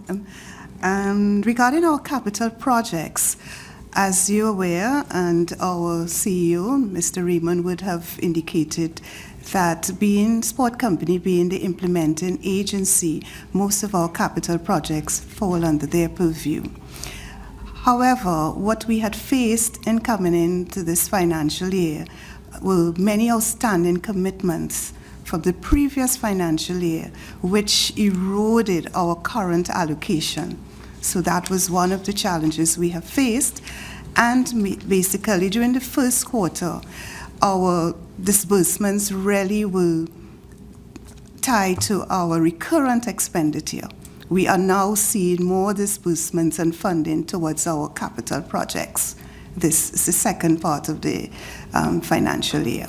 Speaker 12: Regarding our capital projects, as you're aware, and our CEO, Mr. Raymond, would have indicated that being Sport Company, being the implementing agency, most of our capital projects fall under their purview. However, what we had faced in coming into this financial year were many outstanding commitments from the previous financial year, which eroded our current allocation. So that was one of the challenges we have faced. And basically, during the first quarter, our disbursements really were tied to our recurrent expenditure. We are now seeing more disbursements and funding towards our capital projects. This is the second part of the financial year.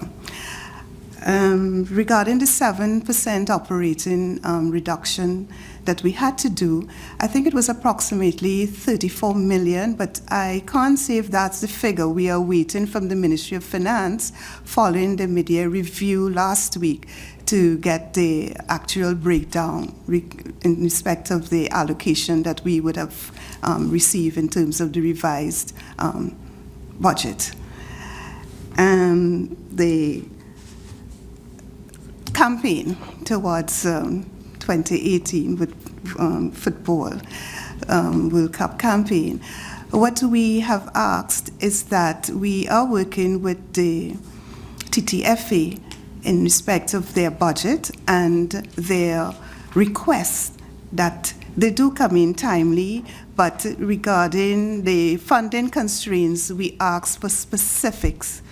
Speaker 12: Regarding the 7% operating reduction that we had to do, I think it was approximately 34 million, but I can't say if that's the figure. We are waiting from the Ministry of Finance following the mid-year review last week to get the actual breakdown in respect of the allocation that we would have received in terms of the revised budget. The campaign towards 2018 with football World Cup campaign, what we have asked is that we are working with the TTFA in respect of their budget and their requests that they do come in timely, but regarding the funding constraints, we ask for specifics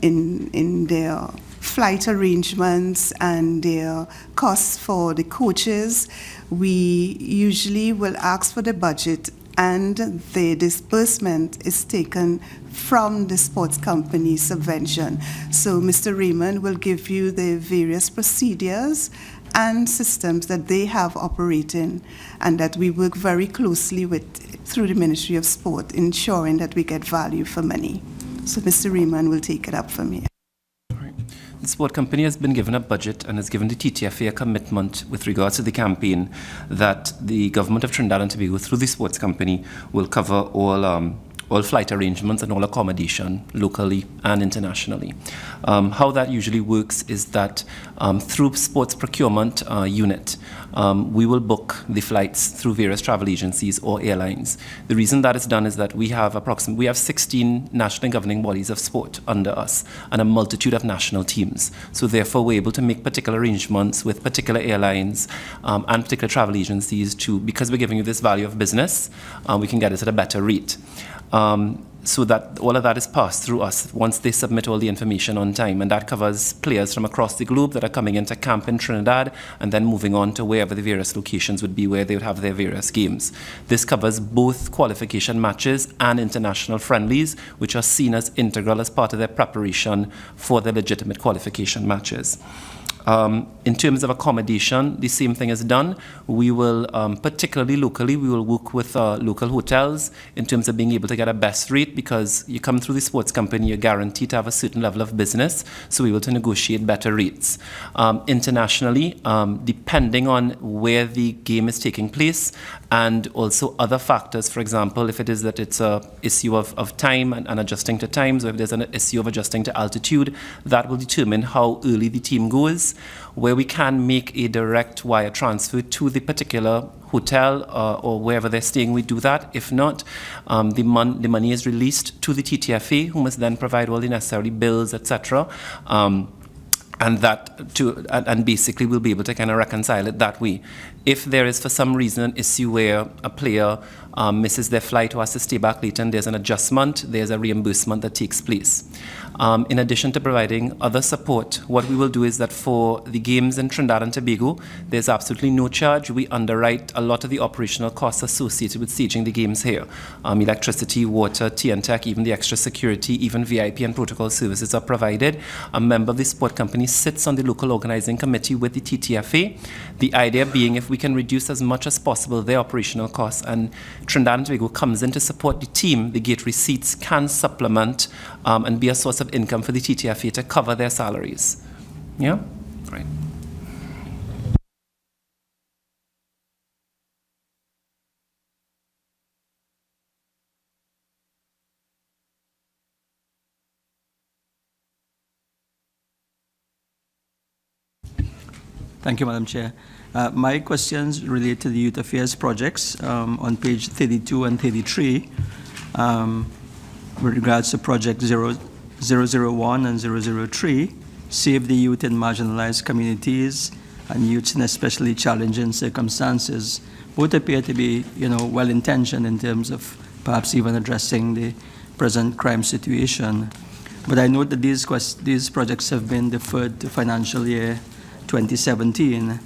Speaker 12: in their flight arrangements and their costs for the coaches. We usually will ask for the budget, and the disbursement is taken from the sports company subvention. So Mr. Raymond will give you the various procedures and systems that they have operating, and that we work very closely with through the Ministry of Sport, ensuring that we get value for money. So Mr. Raymond will take it up from here.
Speaker 13: The sport company has been given a budget and has given the TTFA a commitment with regards to the campaign that the government of Trinidad and Tobago, through the sports company, will cover all all flight arrangements and all accommodation locally and internationally. How that usually works is that through sports procurement unit, we will book the flights through various travel agencies or airlines. The reason that is done is that we have 16 national governing bodies of sport under us and a multitude of national teams. So therefore, we're able to make particular arrangements with particular airlines and particular travel agencies because we're giving you this value of business, we can get it at a better rate. So that all of that is passed through us once they submit all the information on time, and that covers players from across the globe that are coming into camp in Trinidad and then moving on to wherever the various locations would be where they would have their various games. This covers both qualification matches and international friendlies, which are seen as integral as part of their preparation for the legitimate qualification matches. In terms of accommodation, the same thing is done. We will, particularly locally, we will work with local hotels in terms of being able to get a best rate, because you come through the sports company, you're guaranteed to have a certain level of business, so we will to negotiate better rates. Internationally, depending on where the game is taking place, and also other factors, for example, if it is that it's an issue of time and adjusting to times, or if there's an issue of adjusting to altitude, that will determine how early the team goes. Where we can make a direct wire transfer to the particular hotel or wherever they're staying, we do that. If not, the money is released to the TTFA, who must then provide all the necessary bills, etc. And basically we'll be able to kind of reconcile it that way. If there is for some reason an issue where a player misses their flight or has to stay back later and there's an adjustment, there's a reimbursement that takes place. In addition to providing other support, what we will do is that for the games in Trinidad and Tobago, there's absolutely no charge. We underwrite a lot of the operational costs associated with staging the games here. Electricity, water, tea and tech, even the extra security, even VIP and protocol services are provided. A member of the sport company sits on the local organizing committee with the TTFA. The idea being, if we can reduce as much as possible their operational costs, and Trinidad and Tobago comes in to support the team, the gate receipts can supplement and be a source of income for the TTFA to cover their salaries. Yeah? Right.
Speaker 17: Thank you, Madam Chair. My questions relate to the Youth Affairs projects on page 32 and 33 with regards to project 001 and 003, Save the Youth in Marginalized Communities and Youths in Especially Challenging Circumstances. Both appear to be, well-intentioned in terms of perhaps even addressing the present crime situation. But I note that these projects have been deferred to financial year 2017.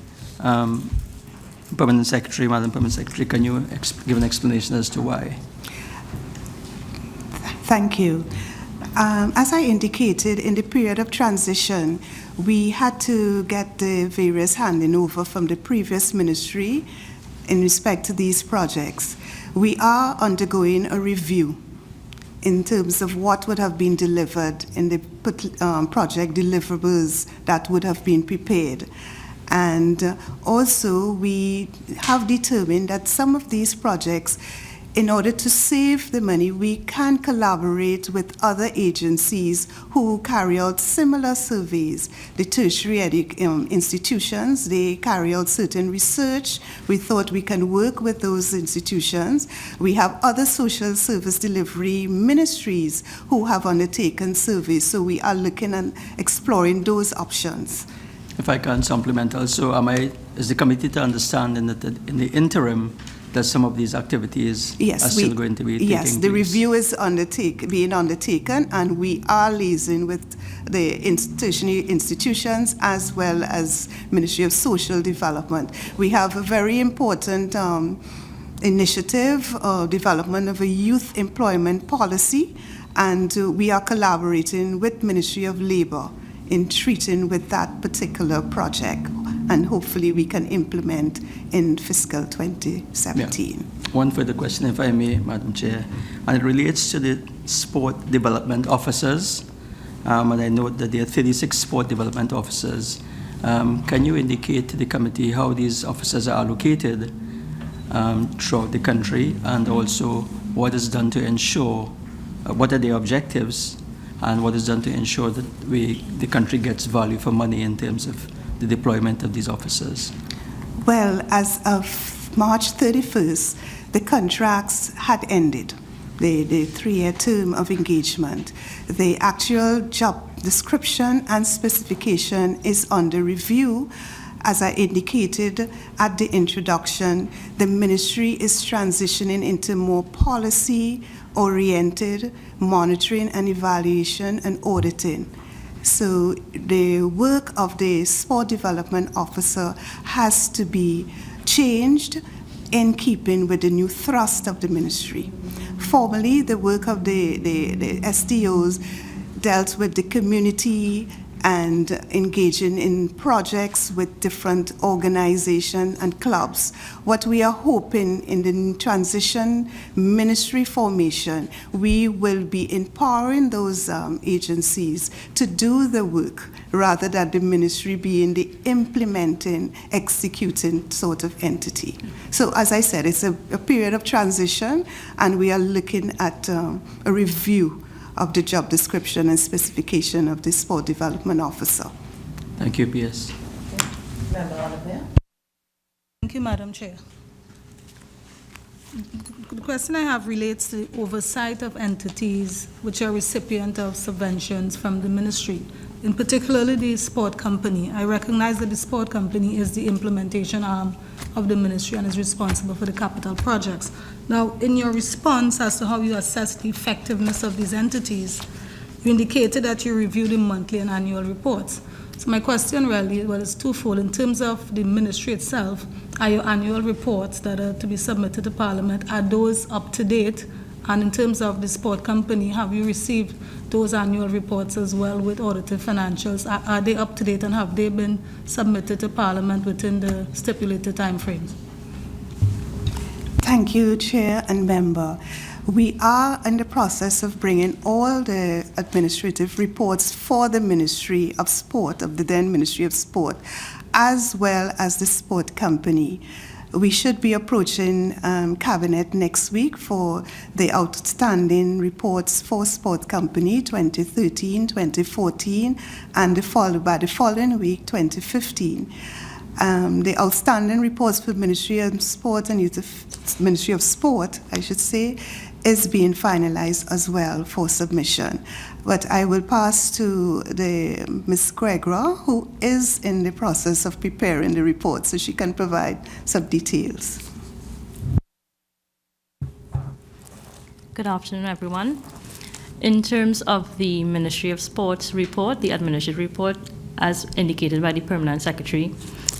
Speaker 17: Permanent Secretary, Madam Permanent Secretary, can you give an explanation as to why?
Speaker 12: Thank you. As I indicated, in the period of transition, we had to get the various handing over from the previous ministry in respect to these projects. We are undergoing a review in terms of what would have been delivered in the project deliverables that would have been prepared. And also, we have determined that some of these projects, in order to save the money, we can collaborate with other agencies who carry out similar surveys. The tertiary institutions, they carry out certain research. We thought we can work with those institutions. We have other social service delivery ministries who have undertaken surveys, so we are looking and exploring those options.
Speaker 17: If I can supplement also, is the committee to understand in the interim that some of these activities are still going to be taking place?
Speaker 12: Yes, the review is being undertaken, and we are liaising with the tertiary institutions as well as Ministry of Social Development. We have a very important initiative, development of a youth employment policy, and we are collaborating with Ministry of Labour in treating with that particular project, and hopefully we can implement in fiscal 2017.
Speaker 17: Yeah. One further question, if I may, Madam Chair, and it relates to the sport development officers, and I note that there are 36 sport development officers. Can you indicate to the committee how these officers are allocated throughout the country, and also what is done to ensure, what are the objectives, and what is done to ensure that the country gets value for money in terms of the deployment of these officers?
Speaker 12: Well, as of March 31st, the contracts had ended, the 3-year term of engagement. The actual job description and specification is under review. As I indicated at the introduction, the ministry is transitioning into more policy-oriented monitoring and evaluation and auditing. So the work of the sport development officer has to be changed in keeping with the new thrust of the ministry. Formerly, the work of the SDOs dealt with the community and engaging in projects with different organizations and clubs. What we are hoping in the transition ministry formation, we will be empowering those agencies to do the work rather than the ministry being the implementing, executing sort of entity. So as I said, it's a period of transition, and we are looking at a review of the job description and specification of the sport development officer.
Speaker 17: Thank you, PS.
Speaker 1: Member Oliver.
Speaker 9: Thank you, Madam Chair. The question I have relates to the oversight of entities which are recipient of subventions from the ministry, in particularly the sport company. I recognize that the sport company is the implementation arm of the ministry and is responsible for the capital projects. Now, in your response as to how you assess the effectiveness of these entities, you indicated that you review the monthly and annual reports. So my question really is twofold. In terms of the ministry itself, are your annual reports that are to be submitted to Parliament, are those up to date? And in terms of the sport company, have you received those annual reports as well with audited financials? Are they up to date, and have they been submitted to Parliament within the stipulated time frames?
Speaker 12: Thank you, Chair and Member. We are in the process of bringing all the administrative reports for the Ministry of Sport, of the then Ministry of Sport, as well as the sport company. We should be approaching Cabinet next week for the outstanding reports for Sport Company 2013, 2014, and followed by the following week, 2015. The outstanding reports for Ministry of Sport and Ministry of Sport, I should say, is being finalized as well for submission. But I will pass to Ms. Gregoire, who is in the process of preparing the report, so she can provide some details.
Speaker 15: Good afternoon, everyone. In terms of the Ministry of Sports report, the administrative report, as indicated by the Permanent Secretary,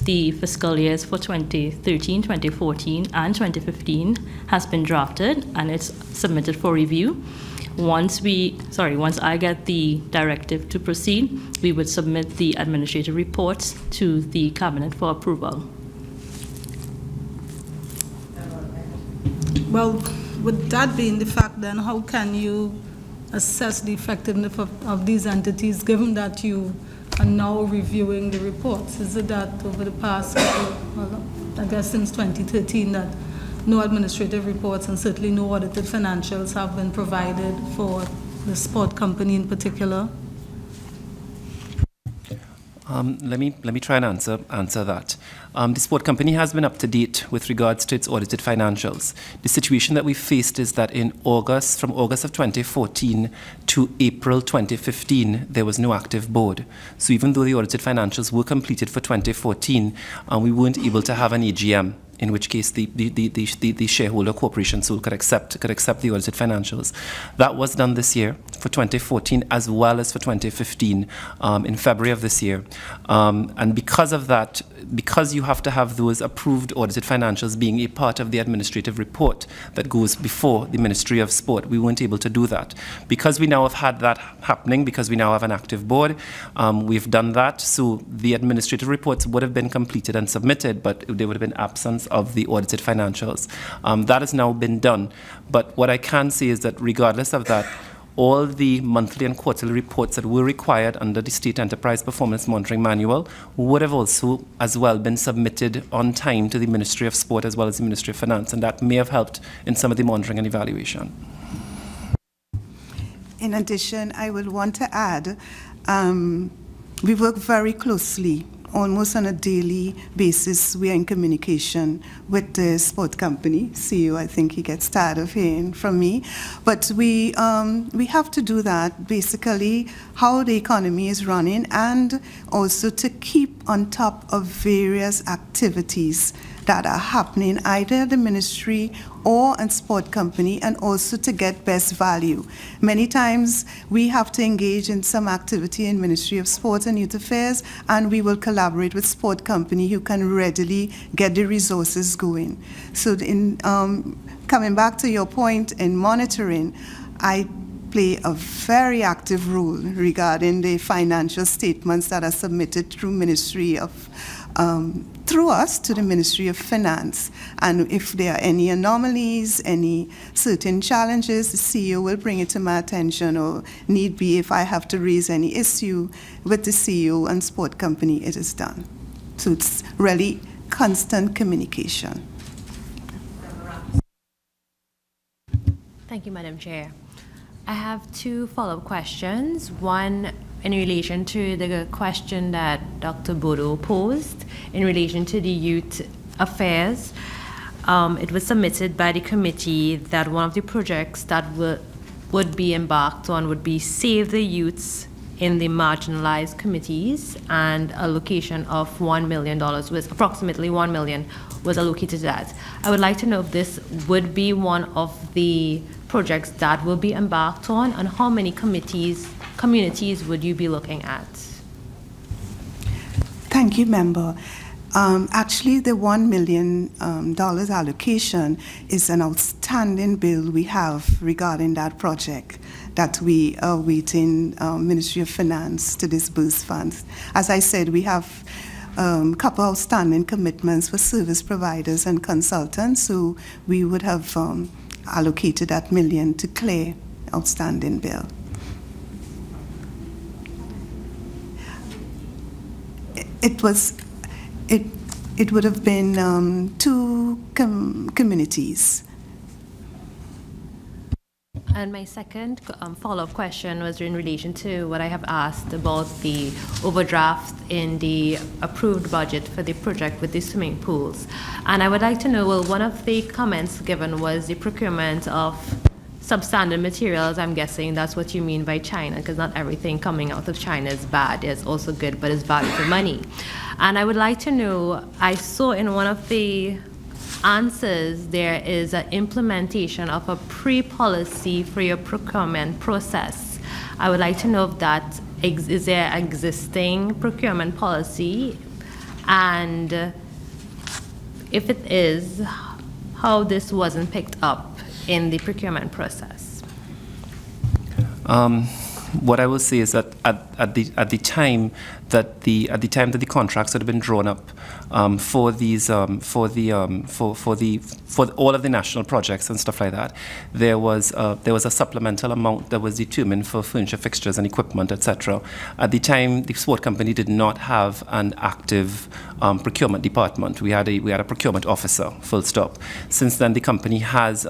Speaker 15: the fiscal years for 2013, 2014, and 2015 has been drafted, and it's submitted for review. Once I get the directive to proceed, we would submit the administrative reports to the Cabinet for approval.
Speaker 9: Well, with that being the fact, then how can you assess the effectiveness of these entities, given that you are now reviewing the reports? Is it that over the past, I guess since 2013, that no administrative reports and certainly no audited financials have been provided for the sport company in particular?
Speaker 13: Let me try and answer that. The sport company has been up to date with regards to its audited financials. The situation that we faced is that from August of 2014 to April 2015, there was no active board. So even though the audited financials were completed for 2014, we weren't able to have an AGM, in which case the shareholder corporation so could accept the audited financials. That was done this year for 2014 as well as for 2015 in February of this year. And because of that, because you have to have those approved audited financials being a part of the administrative report that goes before the Ministry of Sport, we weren't able to do that. Because we now have had that happening, because we now have an active board, we've done that. So the administrative reports would have been completed and submitted, but there would have been absence of the audited financials. That has now been done. But what I can say is that regardless of that, all the monthly and quarterly reports that were required under the State Enterprise Performance Monitoring Manual would have also as well been submitted on time to the Ministry of Sport as well as the Ministry of Finance, and that may have helped in some of the monitoring and evaluation.
Speaker 12: In addition, I would want to add, we work very closely, almost on a daily basis. We are in communication with the sport company, CEO. I think he gets tired of hearing from me. But we have to do that, basically, how the economy is running, and also to keep on top of various activities that are happening either at the ministry or in sport company, and also to get best value. Many times we have to engage in some activity in Ministry of Sport and Youth Affairs, and we will collaborate with sport company who can readily get the resources going. So in coming back to your point in monitoring, I play a very active role regarding the financial statements that are submitted through Ministry of through us to the Ministry of Finance. And if there are any anomalies, any certain challenges, the CEO will bring it to my attention, or need be, if I have to raise any issue with the CEO and sport company, it is done. So it's really constant communication.
Speaker 11: Thank you, Madam Chair. I have two follow-up questions. One in relation to the question that Dr. Bodo posed in relation to the youth affairs. It was submitted by the committee that one of the projects that would be embarked on would be Save the Youths in the Marginalized Committees, and allocation of $1 million, was approximately $1 million was allocated to that. I would like to know if this would be one of the projects that will be embarked on, and how many communities would you be looking at?
Speaker 12: Thank you, Member. Actually, the $1 million allocation is an outstanding bill we have regarding that project that we are waiting Ministry of Finance to disburse funds. As I said, we have a couple outstanding commitments for service providers and consultants, so we would have allocated that $1 million to clear outstanding bill. It would have been two communities.
Speaker 11: And my second follow-up question was in relation to what I have asked about the overdraft in the approved budget for the project with the swimming pools. And I would like to know, well, one of the comments given was the procurement of substandard materials. I'm guessing that's what you mean by China, because not everything coming out of China is bad. It's also good, but it's value for money. And I would like to know, I saw in one of the answers there is an implementation of a pre-policy for your procurement process. I would like to know if that is there existing procurement policy, and if it is, how this wasn't picked up in the procurement process.
Speaker 13: What I will say is that at the time that the contracts had been drawn up for these for all of the national projects and stuff like that, there was a supplemental amount that was determined for furniture, fixtures, and equipment, etc. At the time, the sport company did not have an active procurement department. We had a procurement officer, full stop. Since then, the company has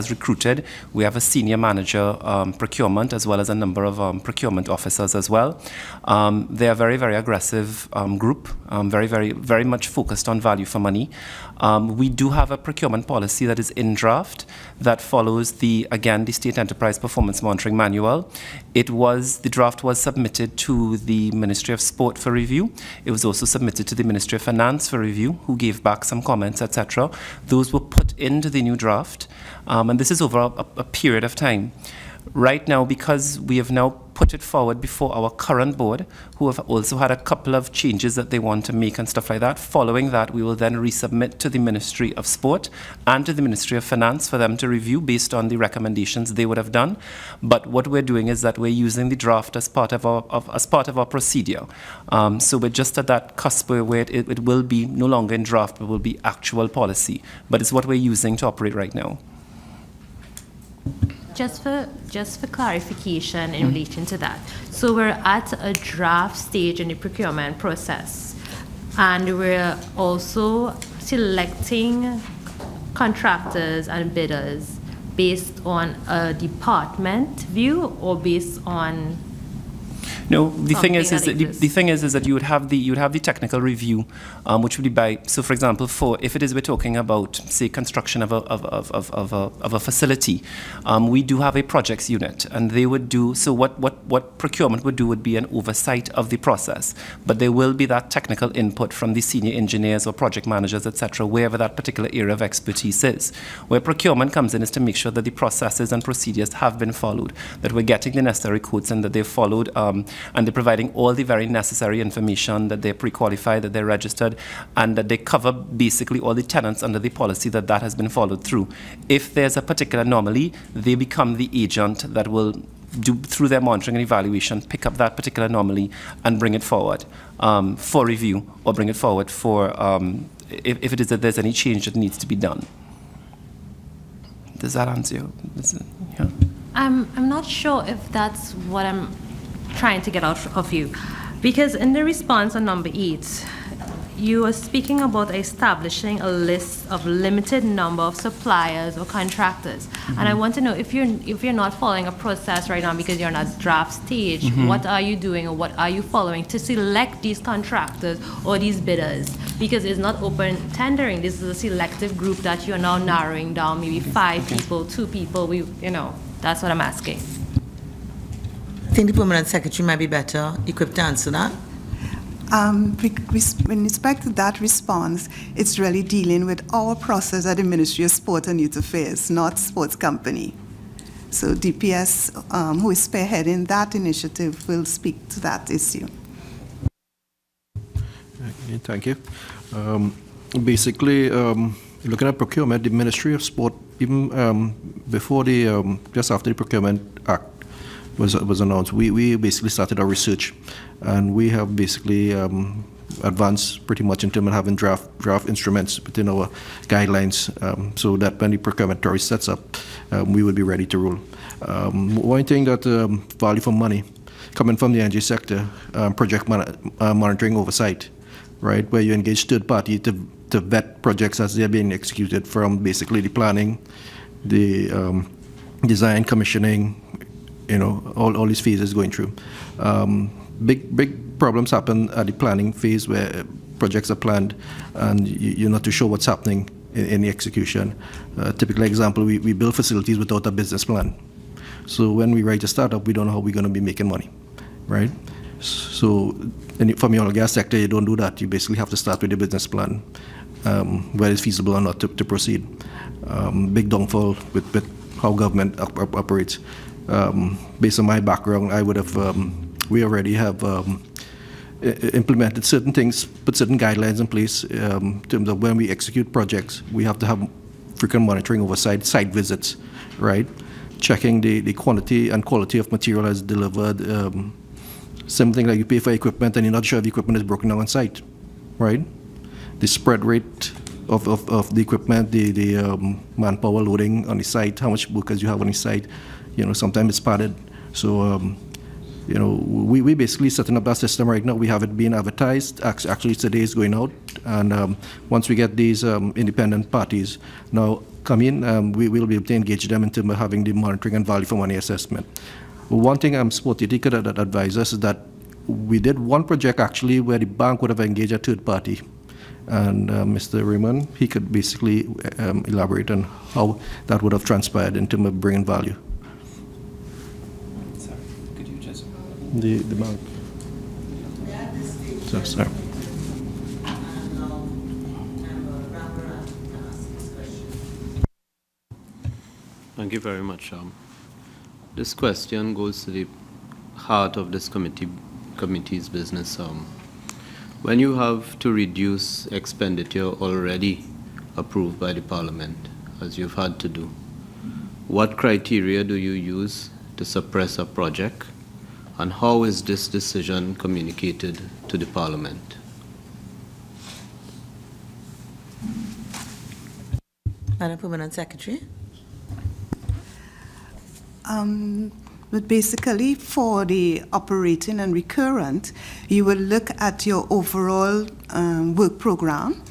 Speaker 13: recruited. We have a senior manager procurement, as well as a number of procurement officers as well. They are very, very aggressive group, very much focused on value for money. We do have a procurement policy that is in draft that follows the State Enterprise Performance Monitoring Manual. The draft was submitted to the Ministry of Sport for review. It was also submitted to the Ministry of Finance for review, who gave back some comments, etc. Those were put into the new draft, and this is over a period of time. Right now, because we have now put it forward before our current board, who have also had a couple of changes that they want to make and stuff like that, following that, we will then resubmit to the Ministry of Sport and to the Ministry of Finance for them to review based on the recommendations they would have done. But what we're doing is that we're using the draft as part of our procedure. So we're just at that cusp where it will be no longer in draft, but will be actual policy. But it's what we're using to operate right now.
Speaker 11: just for clarification in relation to that. So we're at a draft stage in the procurement process, and we're also selecting contractors and bidders based on a department view or based on.
Speaker 13: No, the thing is
Speaker 11: Something
Speaker 13: that
Speaker 11: that
Speaker 13: the thing is that you would have the technical review, which would be by, so for example, if it is we're talking about, say, construction of a facility, we do have a projects unit, and they would do, so what procurement would do would be an oversight of the process, but there will be that technical input from the senior engineers or project managers, etc., wherever that particular area of expertise is. Where procurement comes in is to make sure that the processes and procedures have been followed, that we're getting the necessary quotes and that they're followed, and they're providing all the very necessary information, that they're pre-qualified, that they're registered, and that they cover basically all the tenants under the policy that has been followed through. If there's a particular anomaly, they become the agent that will do, through their monitoring and evaluation, pick up that particular anomaly and bring it forward for review, or bring it forward for if it is that there's any change that needs to be done. Does that answer you? Yeah.
Speaker 11: I'm not sure if that's what I'm trying to get out of you, because in the response on number 8, you are speaking about establishing a list of limited number of suppliers or contractors, and I want to know if you're not following a process right now because you're not draft stage. What are you doing, or what are you following to select these contractors or these bidders? Because it's not open tendering. This is a selective group that you're now narrowing down, maybe 5 people, 2 people. That's what I'm asking.
Speaker 1: I think the Permanent Secretary might be better equipped to answer that.
Speaker 12: In respect to that response, it's really dealing with our process at the Ministry of Sport and Youth Affairs, not sports company. So DPS, who is spearheading that initiative, will speak to that issue.
Speaker 5: Okay, thank you. Basically, looking at procurement, the Ministry of Sport, even before just after the Procurement Act was announced, we basically started our research, and we have basically advanced pretty much in terms of having draft instruments within our guidelines, so that when the procurement authority sets up, we will be ready to roll. One thing that value for money coming from the energy sector, project monitoring oversight, right, where you engage third party to vet projects as they're being executed, from basically the planning, the design, commissioning, all these phases going through. Big problems happen at the planning phase, where projects are planned and you're not too sure what's happening in the execution. Typical example, we build facilities without a business plan. So when we write a startup, we don't know how we're going to be making money, right? So from the oil and gas sector, you don't do that. You basically have to start with a business plan, whether it's feasible or not to proceed. Big downfall with how government operates. Based on my background, I would have, we already have implemented certain things, put certain guidelines in place in terms of when we execute projects. We have to have frequent monitoring oversight, site visits, right? Checking the quantity and quality of material as delivered. Same thing like you pay for equipment and you're not sure if the equipment is broken down on site, right? The spread rate of the equipment, the manpower loading on the site, how much workers you have on the site. Sometimes it's padded. So, we basically setting up that system right now. We have it being advertised. Actually, today is going out. And once we get these independent parties now come in, we will be able to engage them in terms of having the monitoring and value for money assessment. One thing Sportity could advise us is that we did one project actually where the bank would have engaged a third party. And Mr. Raymond, he could basically elaborate on how that would have transpired in terms of bringing value. The bank. Sorry.
Speaker 3: Thank you very much. This question goes to the heart of this committee's business. When you have to reduce expenditure already approved by the Parliament, as you've had to do, what criteria do you use to suppress a project? And how is this decision communicated to the Parliament?
Speaker 1: Madam Permanent Secretary.
Speaker 12: But basically, for the operating and recurrent, you will look at your overall work program.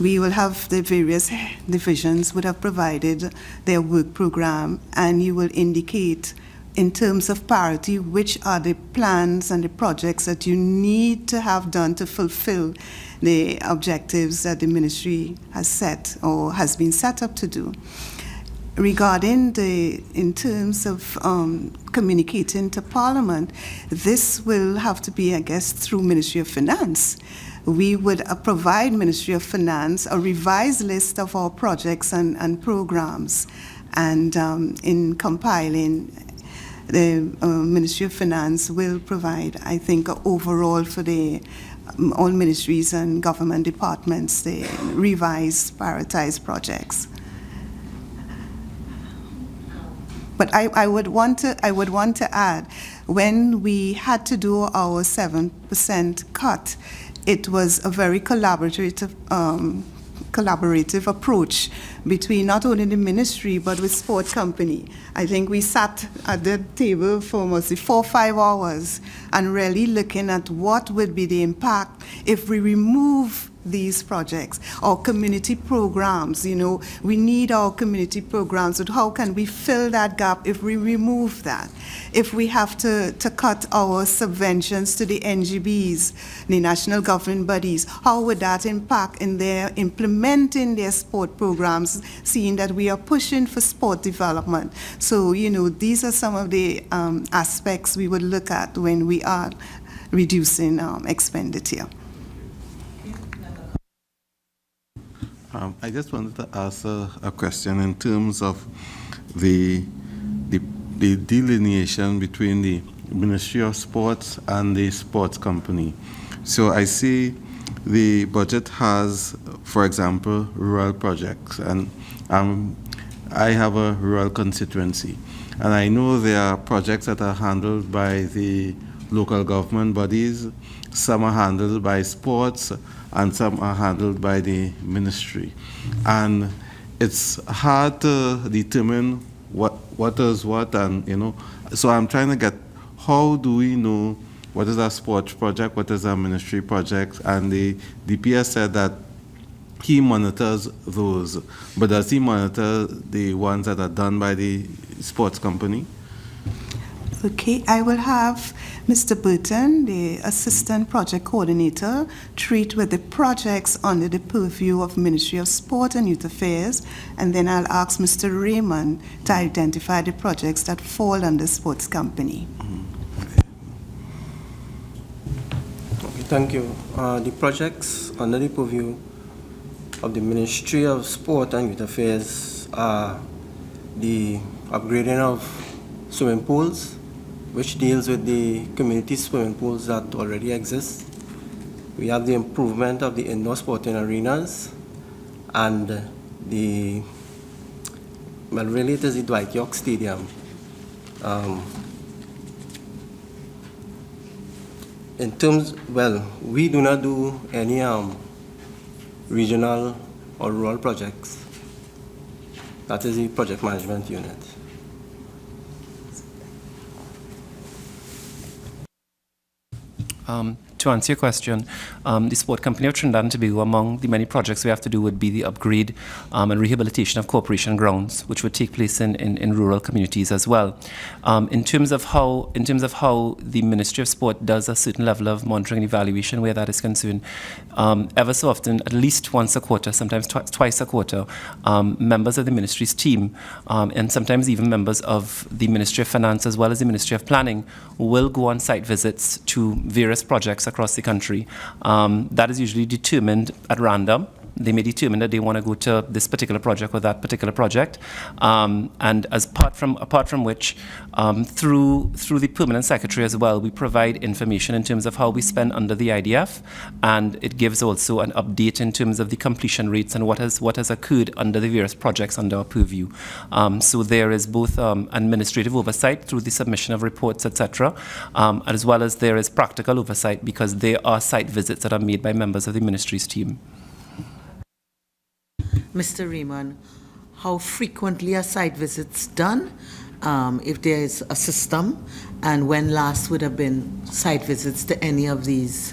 Speaker 12: We will have the various divisions would have provided their work program, and you will indicate in terms of priority which are the plans and the projects that you need to have done to fulfill the objectives that the ministry has set or has been set up to do. Regarding in terms of communicating to Parliament, this will have to be, I guess, through Ministry of Finance. We would provide Ministry of Finance a revised list of our projects and programs, and in compiling, the Ministry of Finance will provide, I think, overall for all ministries and government departments, the revised, prioritized projects. But I would want to add, when we had to do our 7% cut, it was a very collaborative approach between not only the ministry but with sport company. I think we sat at the table for almost 4 or 5 hours and really looking at what would be the impact if we remove these projects or community programs. You know, we need our community programs, but how can we fill that gap if we remove that? If we have to cut our subventions to the NGBs, the national governing bodies, how would that impact in their implementing their sport programs, seeing that we are pushing for sport development? So, you know, these are some of the aspects we would look at when we are reducing expenditure.
Speaker 6: I just wanted to ask a question in terms of the delineation between the Ministry of Sports and the sports company. So I see the budget has, for example, rural projects, and I have a rural constituency, and I know there are projects that are handled by the local government bodies, some are handled by sports, and some are handled by the ministry. And it's hard to determine what is what, and, you know, so I'm trying to get, how do we know what is a sports project, what is a ministry project? And the DPS said that he monitors those, but does he monitor the ones that are done by the sports company?
Speaker 12: Okay, I will have Mr. Burton, the Assistant Project Coordinator, treat with the projects under the purview of Ministry of Sport and Youth Affairs, and then I'll ask Mr. Raymond to identify the projects that fall under sports company.
Speaker 7: Okay, thank you. The projects under the purview of the Ministry of Sport and Youth Affairs are the upgrading of swimming pools, which deals with the community swimming pools that already exist. We have the improvement of the indoor sporting arenas, and really it is the Dwight York Stadium. In terms, we do not do any regional or rural projects. That is the project management unit.
Speaker 13: To answer your question, the Sport Company of Trinidad and Tobago, among the many projects we have to do, would be the upgrade and rehabilitation of corporation grounds, which would take place in rural communities as well. In terms of how the Ministry of Sport does a certain level of monitoring and evaluation where that is concerned, ever so often, at least once a quarter, sometimes twice a quarter, members of the ministry's team, and sometimes even members of the Ministry of Finance as well as the Ministry of Planning, will go on site visits to various projects across the country. That is usually determined at random. They may determine that they want to go to this particular project or that particular project, and apart from which, through the Permanent Secretary as well, we provide information in terms of how we spend under the IDF, and it gives also an update in terms of the completion rates and what has occurred under the various projects under our purview. So there is both administrative oversight through the submission of reports, etc., as well as there is practical oversight because there are site visits that are made by members of the ministry's team.
Speaker 1: Mr. Raymond, how frequently are site visits done, if there is a system, and when last would have been site visits to any of these?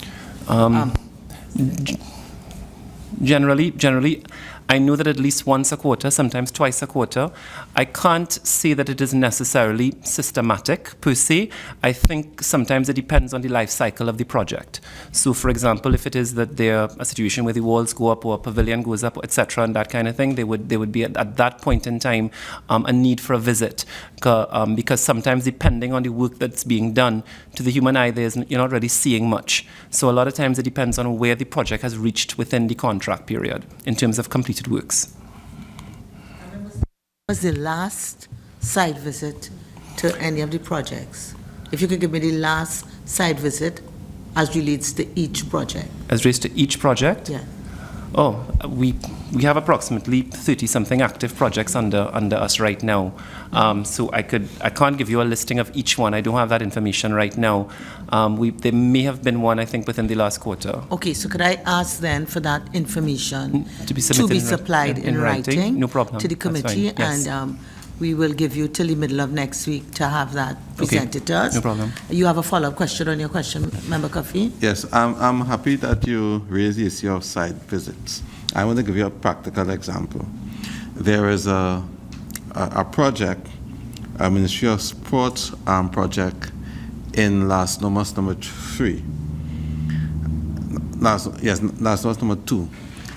Speaker 13: Generally, I know that at least once a quarter, sometimes twice a quarter. I can't say that it is necessarily systematic per se. I think sometimes it depends on the life cycle of the project. So, for example, if it is that there a situation where the walls go up or a pavilion goes up, etc., and that kind of thing, there would be at that point in time a need for a visit, because sometimes depending on the work that's being done, to the human eye, you're not really seeing much. So a lot of times it depends on where the project has reached within the contract period in terms of completed works.
Speaker 1: Was the last site visit to any of the projects? If you could give me the last site visit as relates to each project.
Speaker 13: As relates to each project?
Speaker 1: Yeah.
Speaker 13: Oh, we have approximately 30-something active projects under us right now. So I can't give you a listing of each one. I don't have that information right now. There may have been one, I think, within the last quarter.
Speaker 1: Okay, so could I ask then for that information
Speaker 13: to be
Speaker 1: supplied in writing?
Speaker 13: No problem.
Speaker 1: To the committee,
Speaker 13: yes.
Speaker 1: And we will give you till the middle of next week to have that presented to us.
Speaker 13: No problem.
Speaker 1: You have a follow-up question on your question, Member Coffey?
Speaker 6: Yes, I'm happy that you raised the issue of site visits. I want to give you a practical example. There is a project, a Ministry of Sports project in Las Lomas number 3. Las Lomas number 2.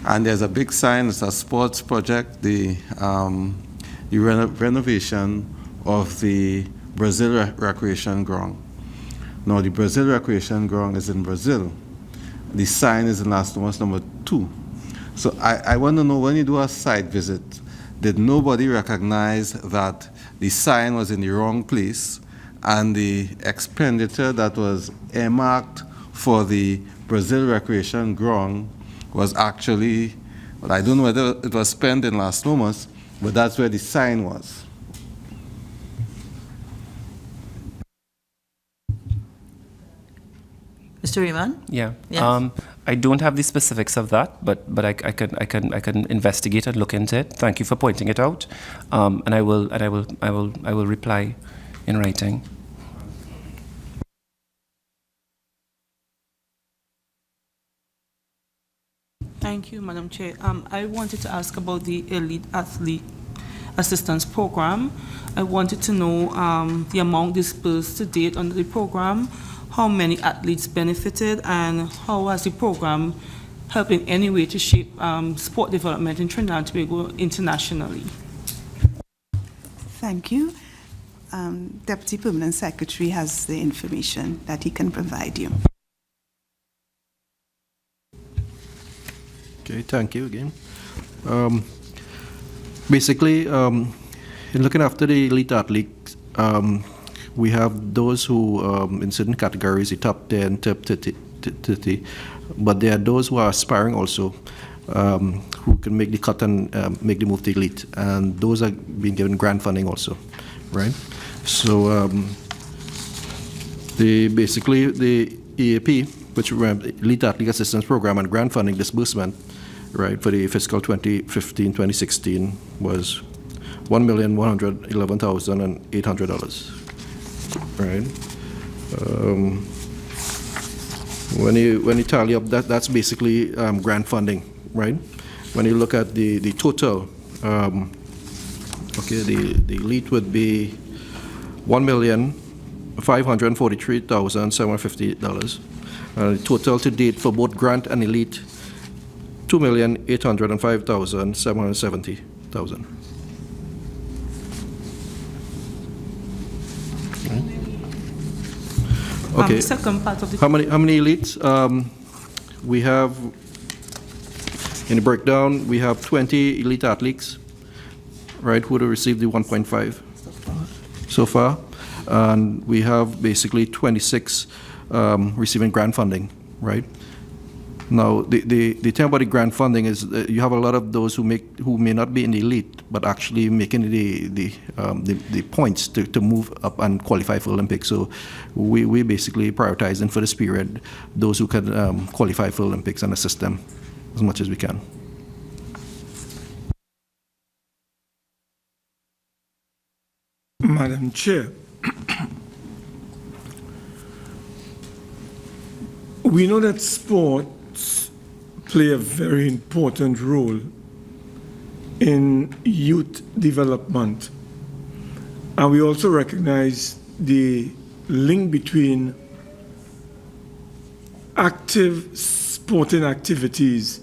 Speaker 6: And there's a big sign, it's a sports project, the renovation of the Brazil Recreation Ground. Now, the Brazil Recreation Ground is in Brazil. The sign is in Las Lomas number 2. So I want to know, when you do a site visit, did nobody recognize that the sign was in the wrong place and the expenditure that was earmarked for the Brazil Recreation Ground was actually, well, I don't know whether it was spent in Las Lomas, but that's where the sign was.
Speaker 1: Mr. Riemann?
Speaker 13: Yeah.
Speaker 1: Yes.
Speaker 13: I don't have the specifics of that, but I can investigate and look into it. Thank you for pointing it out, and I will reply in writing.
Speaker 8: Thank you, Madam Chair. I wanted to ask about the Elite Athlete Assistance Program. I wanted to know the amount disbursed to date under the program, how many athletes benefited, and how has the program helped in any way to shape sport development in Trinidad and Tobago internationally?
Speaker 12: Thank you. Deputy Permanent Secretary has the information that he can provide you.
Speaker 5: Okay, thank you again. Basically, in looking after the elite athletes, we have those who, in certain categories, the top 10, top 30, but there are those who are aspiring also, who can make the cut and make the move to elite, and those are being given grant funding also, right? So basically the EAP, which Elite Athlete Assistance Program and grant funding disbursement, right, for the fiscal 2015-2016 was $1,111,800. Right. When you tally up that's basically grant funding, right? When you look at the total, okay, the elite would be $1,543,750. The total to date for both grant and elite, $2,805,770. Okay.
Speaker 8: Second part of the
Speaker 5: how many elites? We have in the breakdown. We have 20 elite athletes, right, who have received the 1.5 so far, and we have basically 26 receiving grant funding, right? Now, the thing about the grant funding is you have a lot of those who may not be in the elite, but actually making the points to move up and qualify for Olympics. So we basically prioritizing for this period those who can qualify for Olympics and assist them as much as we can.
Speaker 10: Madam Madam Chair. We know that sports play a very important role in youth development. And we also recognize the link between active sporting activities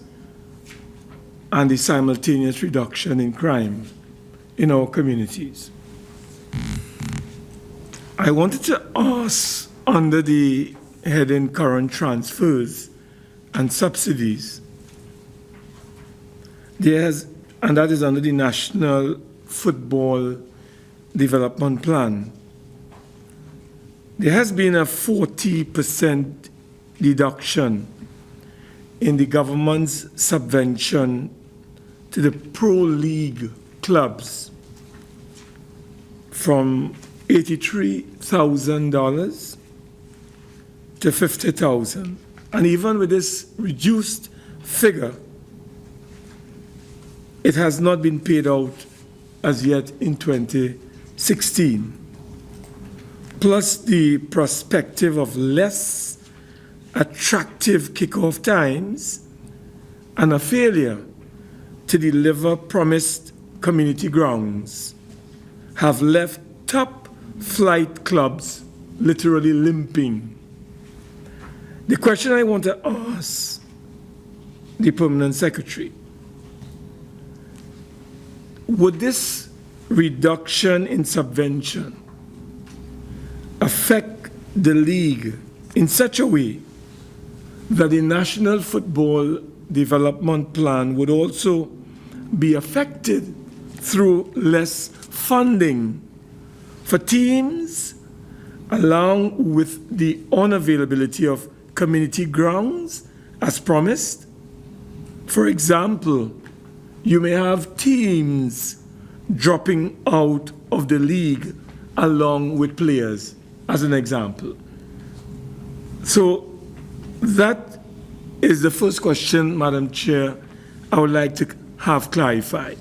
Speaker 10: and the simultaneous reduction in crime in our communities. I wanted to ask, under the heading current transfers and subsidies, and that is under the National Football Development Plan, there has been a 40% deduction in the government's subvention to the Pro League clubs from $83,000 to $50,000. And even with this reduced figure, it has not been paid out as yet in 2016. Plus the perspective of less attractive kickoff times and a failure to deliver promised community grounds have left top flight clubs literally limping. The question I want to ask the Permanent Secretary: would this reduction in subvention affect the league in such a way that the National Football Development Plan would also be affected through less funding for teams, along with the unavailability of community grounds as promised? For example, you may have teams dropping out of the league along with players, as an example. So that is the first question, Madam Chair, I would like to have clarified.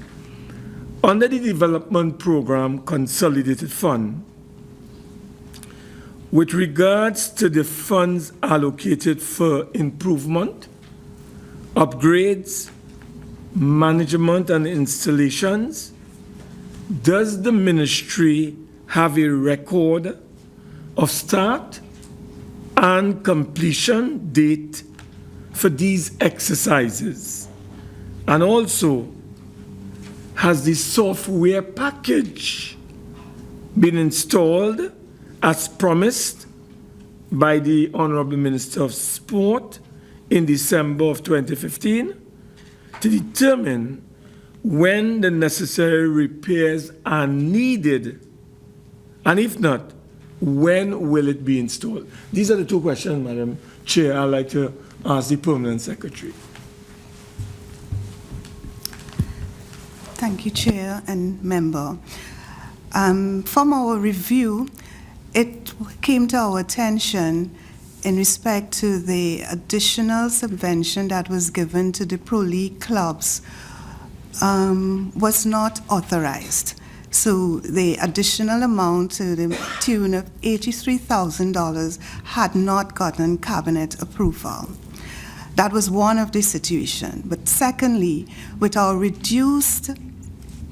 Speaker 10: Under the development program Consolidated Fund, with regards to the funds allocated for improvement, upgrades, management and installations, does the ministry have a record of start and completion date for these exercises? And also, has the software package been installed as promised by the Honorable Minister of Sport in December of 2015 to determine when the necessary repairs are needed? And if not, when will it be installed? These are the two questions, Madam Chair, I'd like to ask the Permanent Secretary.
Speaker 12: Thank you, Chair and Member. From our review, it came to our attention in respect to the additional subvention that was given to the Pro League clubs was not authorized. So the additional amount to the tune of $83,000 had not gotten cabinet approval. That was one of the situations. But secondly, with our reduced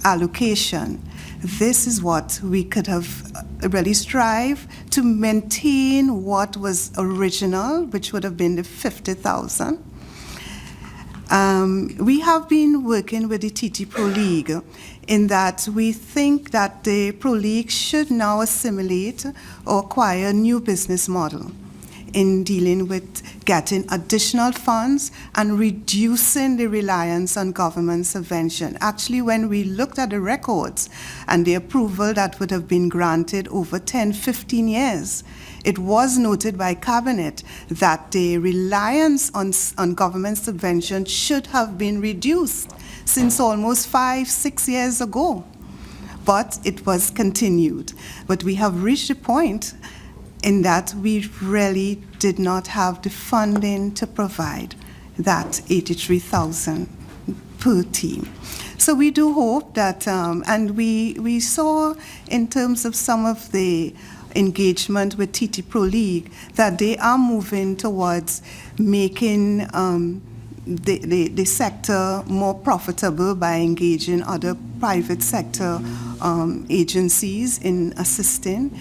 Speaker 12: allocation, this is what we could have really strive to maintain what was original, which would have been the $50,000. We have been working with the TT Pro League in that we think that the Pro League should now assimilate or acquire a new business model in dealing with getting additional funds and reducing the reliance on government subvention. Actually, when we looked at the records and the approval that would have been granted over 10, 15 years, it was noted by Cabinet that the reliance on government subvention should have been reduced since almost 5, 6 years ago. But it was continued. But we have reached a point in that we really did not have the funding to provide that $83,000 per team. So we do hope that, and we saw in terms of some of the engagement with TT Pro League, that they are moving towards making the sector more profitable by engaging other private sector agencies in assisting.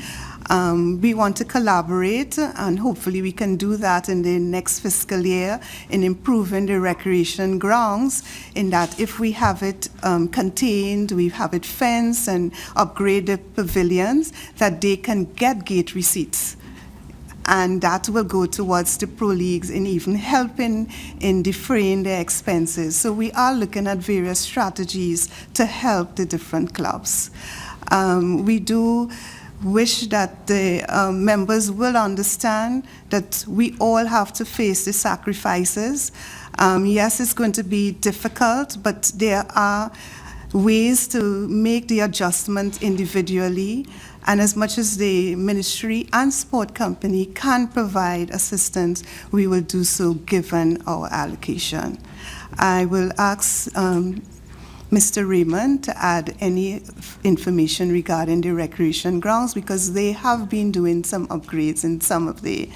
Speaker 12: We want to collaborate, and hopefully we can do that in the next fiscal year in improving the recreation grounds, in that if we have it contained, we have it fenced and upgrade the pavilions, that they can get gate receipts. And that will go towards the pro leagues in even helping in defraying their expenses. So we are looking at various strategies to help the different clubs. We do wish that the members will understand that we all have to face the sacrifices. Yes, it's going to be difficult, but there are ways to make the adjustment individually. And as much as the ministry and sport company can provide assistance, we will do so given our allocation. I will ask Mr. Raymond to add any information regarding the recreation grounds, because they have been doing some upgrades in some of the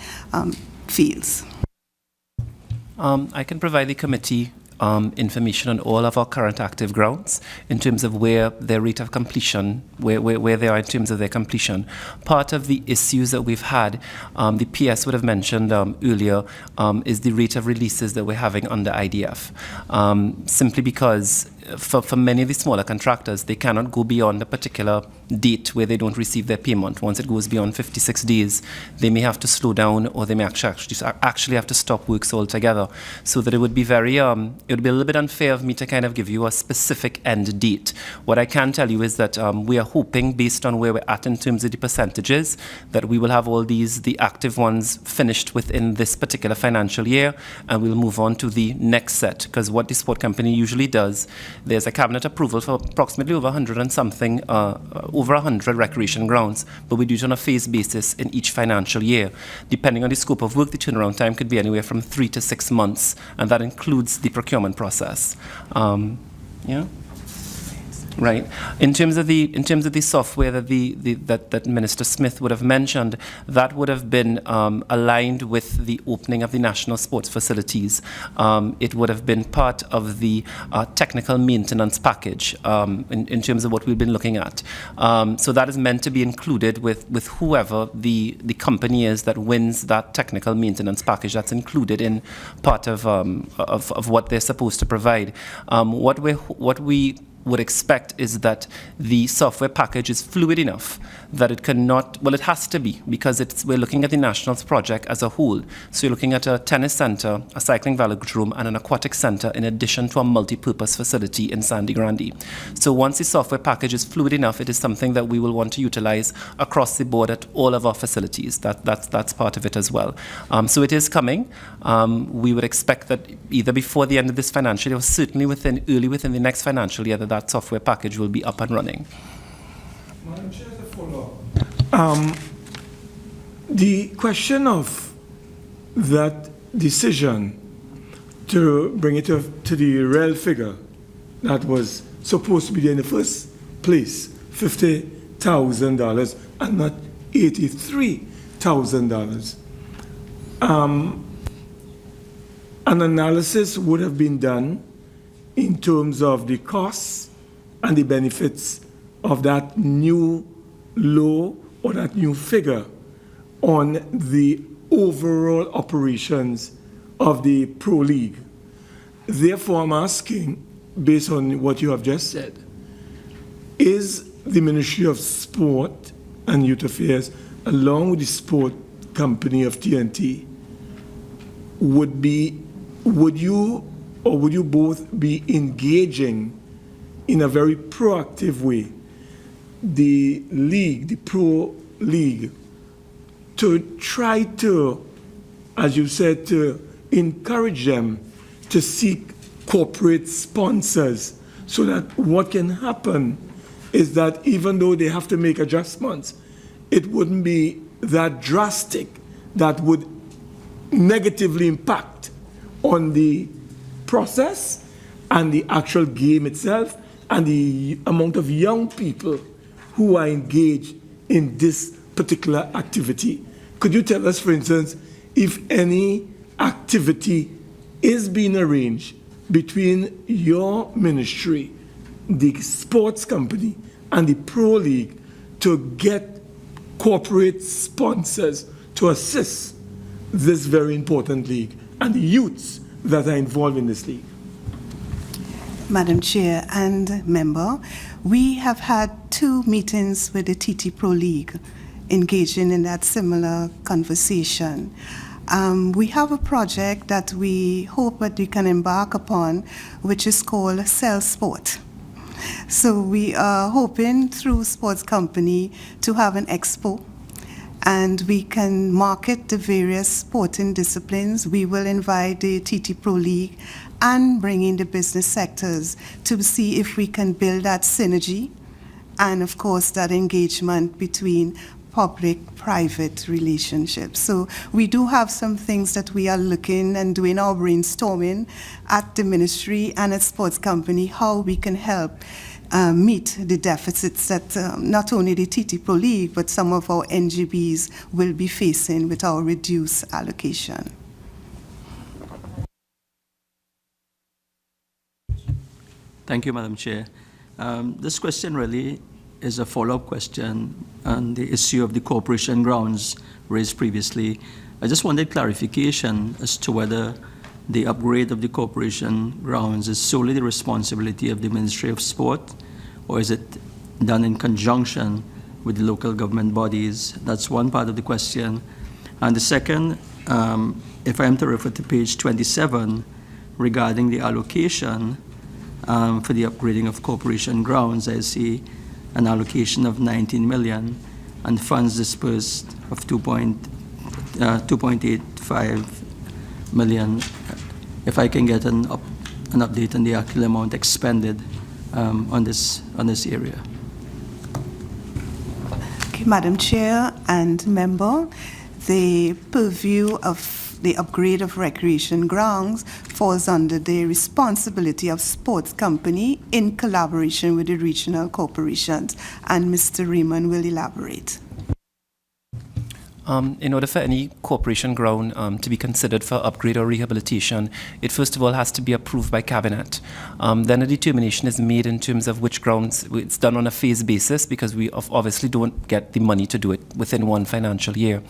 Speaker 12: fields.
Speaker 13: I can provide the committee information on all of our current active grounds in terms of where their rate of completion, where they are in terms of their completion. Part of the issues that we've had, the PS would have mentioned earlier, is the rate of releases that we're having under IDF. Simply because for many of the smaller contractors, they cannot go beyond a particular date where they don't receive their payment. Once it goes beyond 56 days, they may have to slow down, or they may actually have to stop works altogether. So that it would be very, it would be a little bit unfair of me to kind of give you a specific end date. What I can tell you is that we are hoping, based on where we're at in terms of the percentages, that we will have all these, the active ones, finished within this particular financial year, and we'll move on to the next set. Because what the sport company usually does, there's a cabinet approval for approximately over 100 and something, over 100 recreation grounds, but we do it on a phase basis in each financial year. Depending on the scope of work, the turnaround time could be anywhere from 3 to 6 months, and that includes the procurement process. Yeah. Right. In terms of the software that Minister Smith would have mentioned, that would have been aligned with the opening of the national sports facilities. It would have been part of the technical maintenance package in terms of what we've been looking at. So that is meant to be included with whoever the company is that wins that technical maintenance package. That's included in part of what they're supposed to provide. What we would expect is that the software package is fluid enough that it cannot, well, it has to be, because we're looking at the Nationals project as a whole. So you're looking at a tennis center, a cycling velodrome, and an aquatic center, in addition to a multi-purpose facility in Sandy Grande. So once the software package is fluid enough, it is something that we will want to utilize across the board at all of our facilities. That's part of it as well. So it is coming. We would expect that either before the end of this financial year, or certainly early within the next financial year, that software package will be up and running.
Speaker 10: Madam Chair, as a follow-up, the question of that decision to bring it to the real figure that was supposed to be there in the first place, $50,000 and not $83,000. An analysis would have been done in terms of the costs and the benefits of that new law or that new figure on the overall operations of the Pro League. Therefore, I'm asking, based on what you have just said, is the Ministry of Sport and Youth Affairs, along with the sport company of TNT, would you both be engaging in a very proactive way the league, the Pro League, to try to, as you said, to encourage them to seek corporate sponsors, so that what can happen is that even though they have to make adjustments, it wouldn't be that drastic that would negatively impact on the process and the actual game itself and the amount of young people who are engaged in this particular activity. Could you tell us, for instance, if any activity is being arranged between your ministry, the sports company, and the Pro League to get corporate sponsors to assist this very important league and the youths that are involved in this league?
Speaker 12: Madam Chair and member, we have had 2 meetings with the TT Pro League engaging in that similar conversation. We have a project that we hope that we can embark upon, which is called Sell Sport. So we are hoping through sports company to have an expo, and we can market the various sporting disciplines. We will invite the TT Pro League and bring in the business sectors to see if we can build that synergy and, of course, that engagement between public-private relationships. So we do have some things that we are looking and doing our brainstorming at the ministry and at sports company, how we can help meet the deficits that not only the TT Pro League, but some of our NGBs will be facing with our reduced allocation.
Speaker 17: Thank you, Madam Chair. This question really is a follow-up question on the issue of the corporation grounds raised previously. I just wanted clarification as to whether the upgrade of the corporation grounds is solely the responsibility of the Ministry of Sport, or is it done in conjunction with the local government bodies? That's one part of the question. And the second, if I am to refer to page 27 regarding the allocation for the upgrading of corporation grounds, I see an allocation of 19 million and funds dispersed of 2.85 million. If I can get an update on the actual amount expended on this area.
Speaker 12: Okay, Madam Chair and member, the purview of the upgrade of recreation grounds falls under the responsibility of sports company in collaboration with the regional corporations, and Mr. Raymond will elaborate.
Speaker 13: In order for any corporation ground to be considered for upgrade or rehabilitation, it first of all has to be approved by Cabinet. Then a determination is made in terms of which grounds. It's done on a phase basis because we obviously don't get the money to do it within one financial year.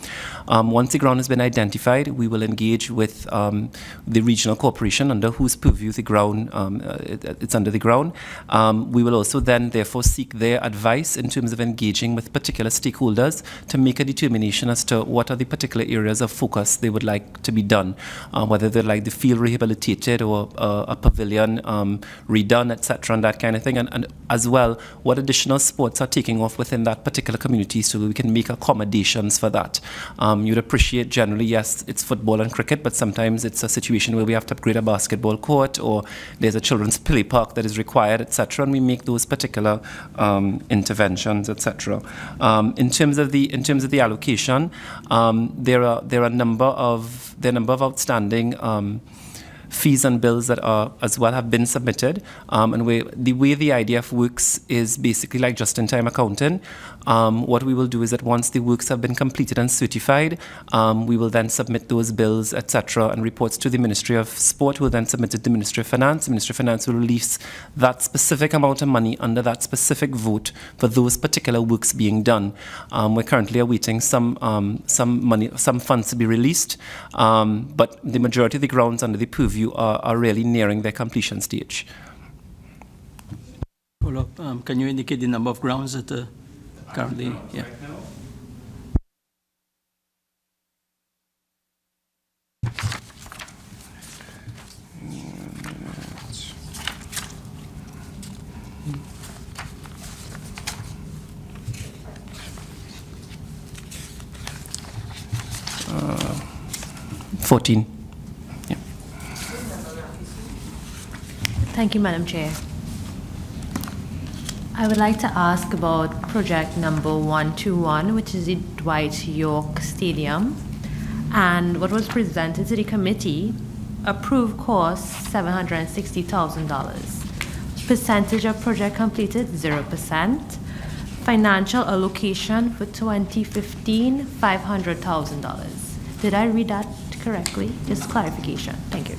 Speaker 13: Once the ground has been identified, we will engage with the regional corporation under whose purview the ground it's under the ground. We will also then therefore seek their advice in terms of engaging with particular stakeholders to make a determination as to what are the particular areas of focus they would like to be done, whether they'd like the field rehabilitated or a pavilion redone, etc., and that kind of thing, and as well what additional sports are taking off within that particular community so that we can make accommodations for that. You'd appreciate generally, yes, it's football and cricket, but sometimes it's a situation where we have to upgrade a basketball court or there's a children's play park that is required, etc., and we make those particular interventions, etc. In terms of the allocation, there are a number of outstanding fees and bills that are as well have been submitted, and the way the IDF works is basically like just-in-time accounting. What we will do is that once the works have been completed and certified, we will then submit those bills, etc., and reports to the Ministry of Sport, who will then submit it to the Ministry of Finance. The Ministry of Finance will release that specific amount of money under that specific vote for those particular works being done. We're currently awaiting some funds to be released, but the majority of the grounds under the purview are really nearing their completion stage.
Speaker 17: Follow-up, can you indicate the number of grounds that currently, yeah.
Speaker 13: Uh, 14. Yeah.
Speaker 15: Thank you, Madam Chair. I would like to ask about project number 121, which is the Dwight York Stadium. And what was presented to the committee
Speaker 11: Approved cost, $760,000. Percentage of project completed, 0%. Financial allocation for 2015, $500,000. Did I read that correctly? Just clarification. Thank you.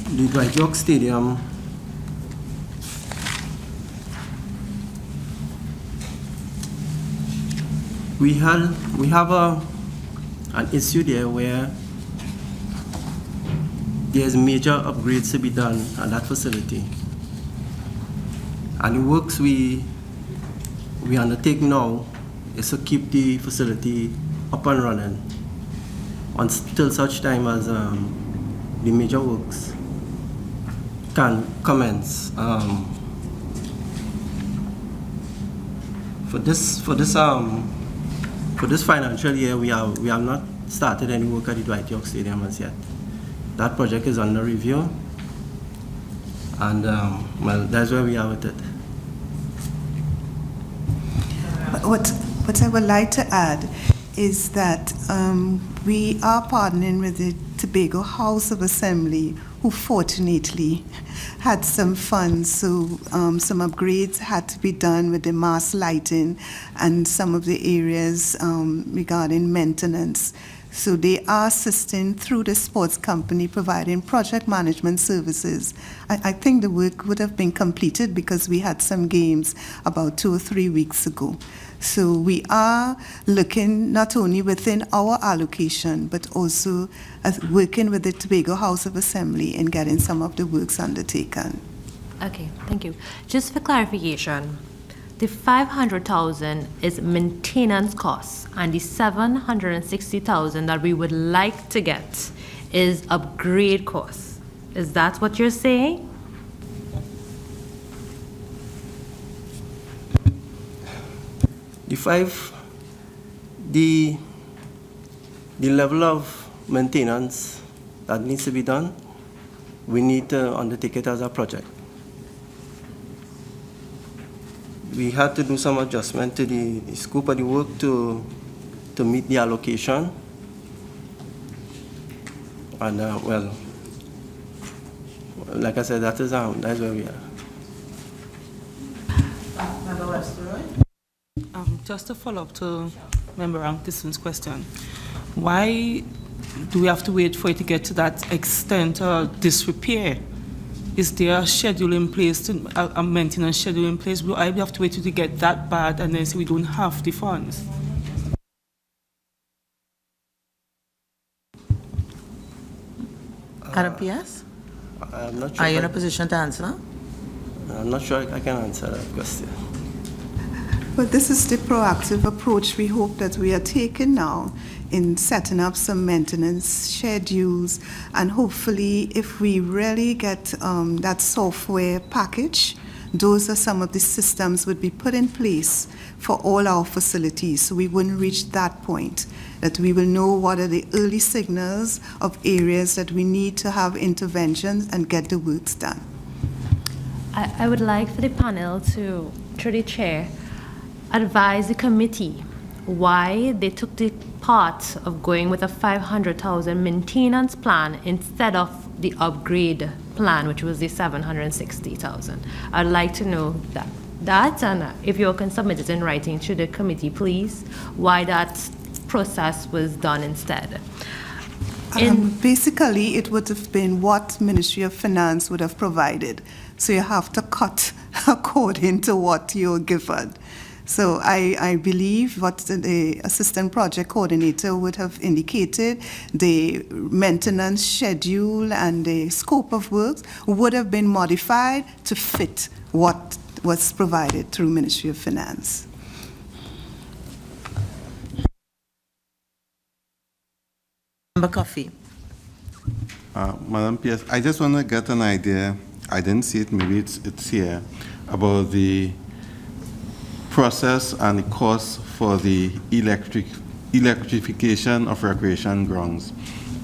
Speaker 7: The Dwight York Stadium, we have an issue there where there's major upgrades to be done at that facility, and the works we undertake now is to keep the facility up and running until such time as the major works can commence. For this financial year, we have not started any work at the Dwight York Stadium as yet. That project is under review, and well, that's where we are with it.
Speaker 12: What I would like to add is that we are partnering with the Tobago House of Assembly, who fortunately had some funds, so some upgrades had to be done with the mass lighting and some of the areas regarding maintenance. So they are assisting through the sports company, providing project management services. I think the work would have been completed because we had some games about 2 or 3 weeks ago. So we are looking not only within our allocation, but also working with the Tobago House of Assembly in getting some of the works undertaken.
Speaker 11: Okay, thank you. Just for clarification, the $500,000 is maintenance costs, and the $760,000 that we would like to get is upgrade costs. Is that what you're saying?
Speaker 7: The level of maintenance that needs to be done, we need to undertake it as a project. We had to do some adjustment to the scope of the work to meet the allocation. And well, like I said, that's where we are.
Speaker 8: Just to follow up to Member Ankison's question, why do we have to wait for it to get to that extent of disrepair? Is there a schedule in place, a maintenance schedule in place? Will I have to wait till it get that bad and then say we don't have the funds?
Speaker 1: Madam PS?
Speaker 7: I'm not sure.
Speaker 1: Are you in a position to answer?
Speaker 7: I'm not sure I can answer that question.
Speaker 12: But this is the proactive approach we hope that we are taking now in setting up some maintenance schedules, and hopefully if we really get that software package, those are some of the systems would be put in place for all our facilities, so we wouldn't reach that point, that we will know what are the early signals of areas that we need to have interventions and get the works done.
Speaker 11: I would like for the panel to, through the chair, advise the committee why they took the part of going with a $500,000 maintenance plan instead of the upgrade plan, which was the $760,000. I'd like to know that, and if you can submit it in writing to the committee, please, why that process was done instead.
Speaker 12: Basically, it would have been what Ministry of Finance would have provided. So you have to cut according to what you're given. So I believe what the Assistant Project Coordinator would have indicated, the maintenance schedule and the scope of works would have been modified to fit what was provided through Ministry of Finance.
Speaker 1: Member Coffey.
Speaker 6: Madam PS, I just want to get an idea. I didn't see it, maybe it's here, about the process and the cost for the electric electrification of recreation grounds.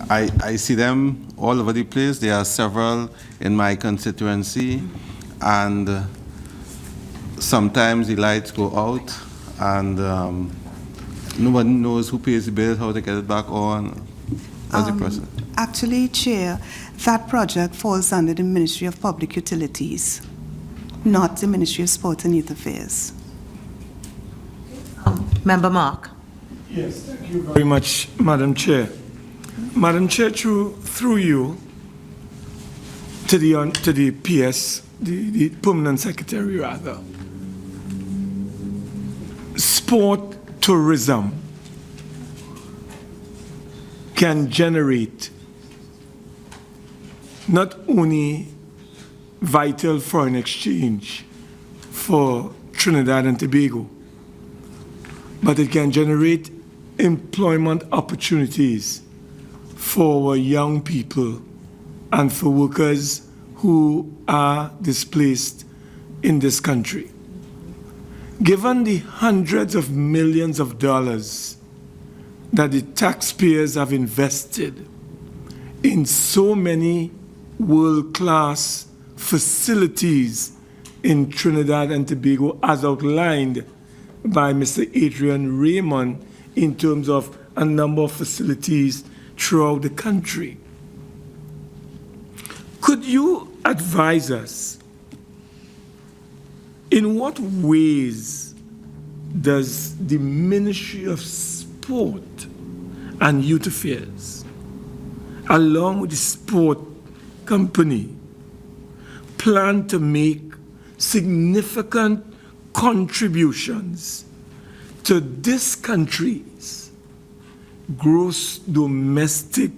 Speaker 6: I see them all over the place. There are several in my constituency, and sometimes the lights go out, and nobody knows who pays the bill, how to get it back on. What's the process?
Speaker 12: Actually, Chair, that project falls under the Ministry of Public Utilities, not the Ministry of Sport and Youth Affairs.
Speaker 1: Member Mark.
Speaker 10: Yes, thank you very much, Madam Chair. Madam Chair, through you to the PS, the Permanent Secretary rather. Sport tourism can generate not only vital foreign exchange for Trinidad and Tobago, but it can generate employment opportunities for our young people and for workers who are displaced in this country. Given the hundreds of millions of dollars that the taxpayers have invested in so many world-class facilities in Trinidad and Tobago, as outlined by Mr. Adrian Raymond in terms of a number of facilities throughout the country. Could you advise us in what ways does the Ministry of Sport and Youth Affairs, along with the sport company, plan to make significant contributions to this country's gross domestic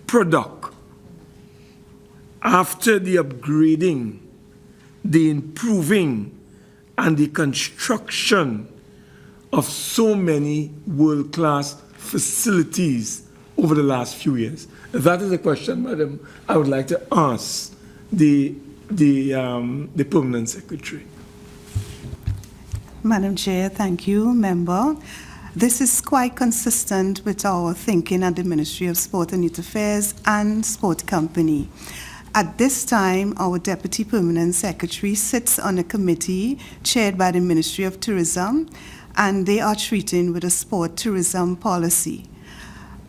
Speaker 10: product after the upgrading, the improving, and the construction of so many world-class facilities over the last few years? That is a question, Madam, I would like to ask the Permanent Secretary.
Speaker 12: Madam Chair, thank you, Member. This is quite consistent with our thinking at the Ministry of Sport and Youth Affairs and Sport Company. At this time, our Deputy Permanent Secretary sits on a committee chaired by the Ministry of Tourism, and they are treating with a sport tourism policy.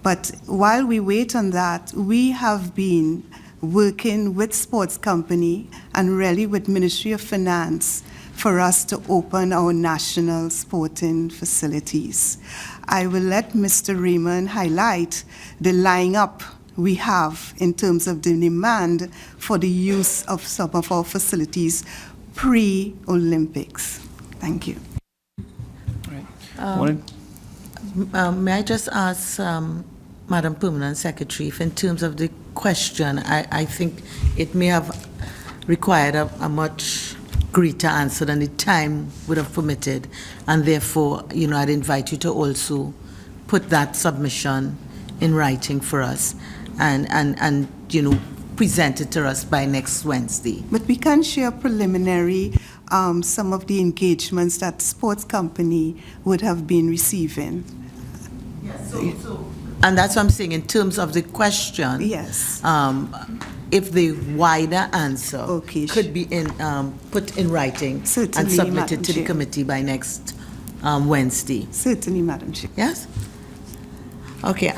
Speaker 12: But while we wait on that, we have been working with Sports Company and really with Ministry of Finance for us to open our national sporting facilities. I will let Mr. Raymond highlight the lineup we have in terms of the demand for the use of some of our facilities pre-Olympics. Thank you.
Speaker 1: May I just ask Madam Permanent Secretary, if in terms of the question, I think it may have required a much greater answer than the time would have permitted, and therefore, I'd invite you to also put that submission in writing for us and present it to us by next Wednesday.
Speaker 12: But we can share preliminary some of the engagements that Sports Company would have been receiving.
Speaker 1: Yes, and that's what I'm saying in terms of the question.
Speaker 12: Yes.
Speaker 1: If the wider answer could be put in writing
Speaker 12: Certainly,
Speaker 1: and submitted
Speaker 12: Madam
Speaker 1: to the
Speaker 12: Chair.
Speaker 1: committee by next Wednesday.
Speaker 12: Certainly, Madam Chair.
Speaker 1: Yes? Okay.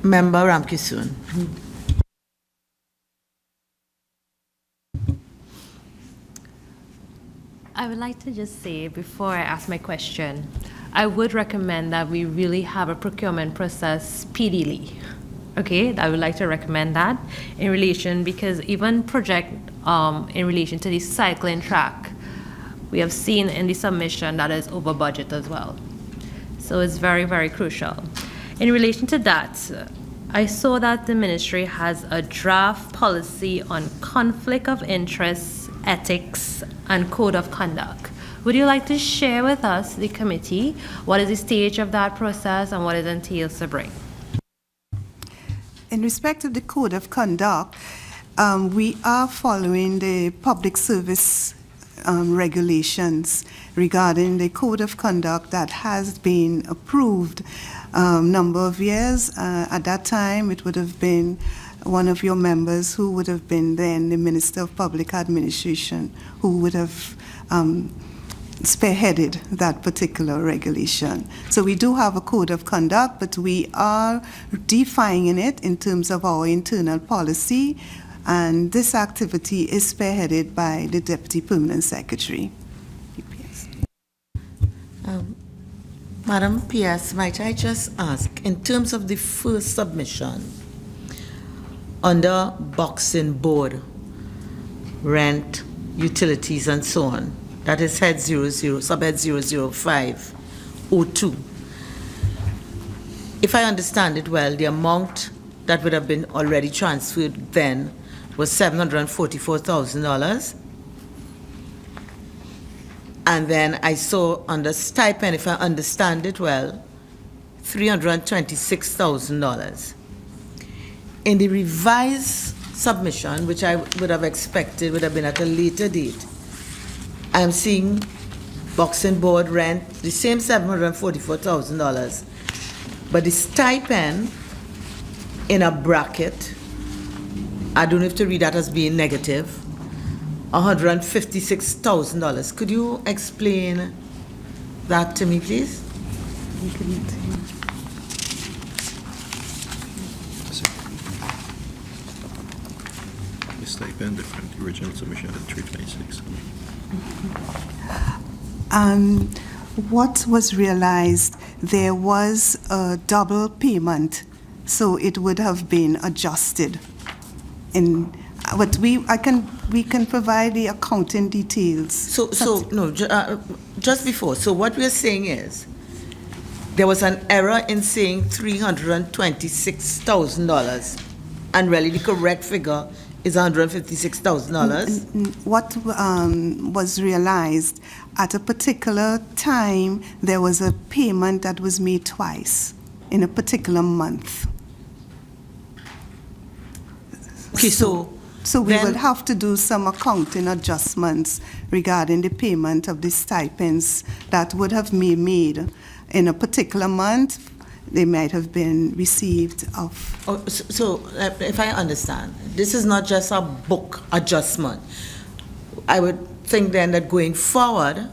Speaker 1: Member Ramkisoon.
Speaker 11: I would like to just say, before I ask my question, I would recommend that we really have a procurement process speedily. Okay, I would like to recommend that in relation, because even project in relation to the cycling track, we have seen in the submission that is over budget as well. So it's very, very crucial. In relation to that, I saw that the ministry has a draft policy on conflict of interest, ethics, and code of conduct. Would you like to share with us, the committee, what is the stage of that process and what it entails to bring?
Speaker 12: In respect of the code of conduct, we are following the public service regulations regarding the code of conduct that has been approved number of years. At that time, it would have been one of your members who would have been then the Minister of Public Administration who would have spearheaded that particular regulation. So we do have a code of conduct, but we are defining it in terms of our internal policy, and this activity is spearheaded by the Deputy Permanent Secretary.
Speaker 1: Madam PS, might I just ask, in terms of the first submission, under boxing board, rent, utilities, and so on, that is head 00, subhead 00502. If I understand it well, the amount that would have been already transferred then was $744,000. And then I saw under stipend, if I understand it well, $326,000. In the revised submission, which I would have expected would have been at a later date, I'm seeing boxing board rent, the same $744,000, but the stipend in a bracket, I don't have to read that as being negative, $156,000. Could you explain that to me, please?
Speaker 5: The stipend different, the original submission at 326.
Speaker 12: What was realized, there was a double payment, so it would have been adjusted. But we can provide the accounting details.
Speaker 1: Just before. So what we're saying is, there was an error in saying $326,000, and really the correct figure is $156,000.
Speaker 12: What was realized, at a particular time, there was a payment that was made twice in a particular month.
Speaker 1: Okay,
Speaker 12: so we will have to do some accounting adjustments regarding the payment of the stipends that would have been made in a particular month. They might have been received of.
Speaker 1: So if I understand, this is not just a book adjustment. I would think then that going forward,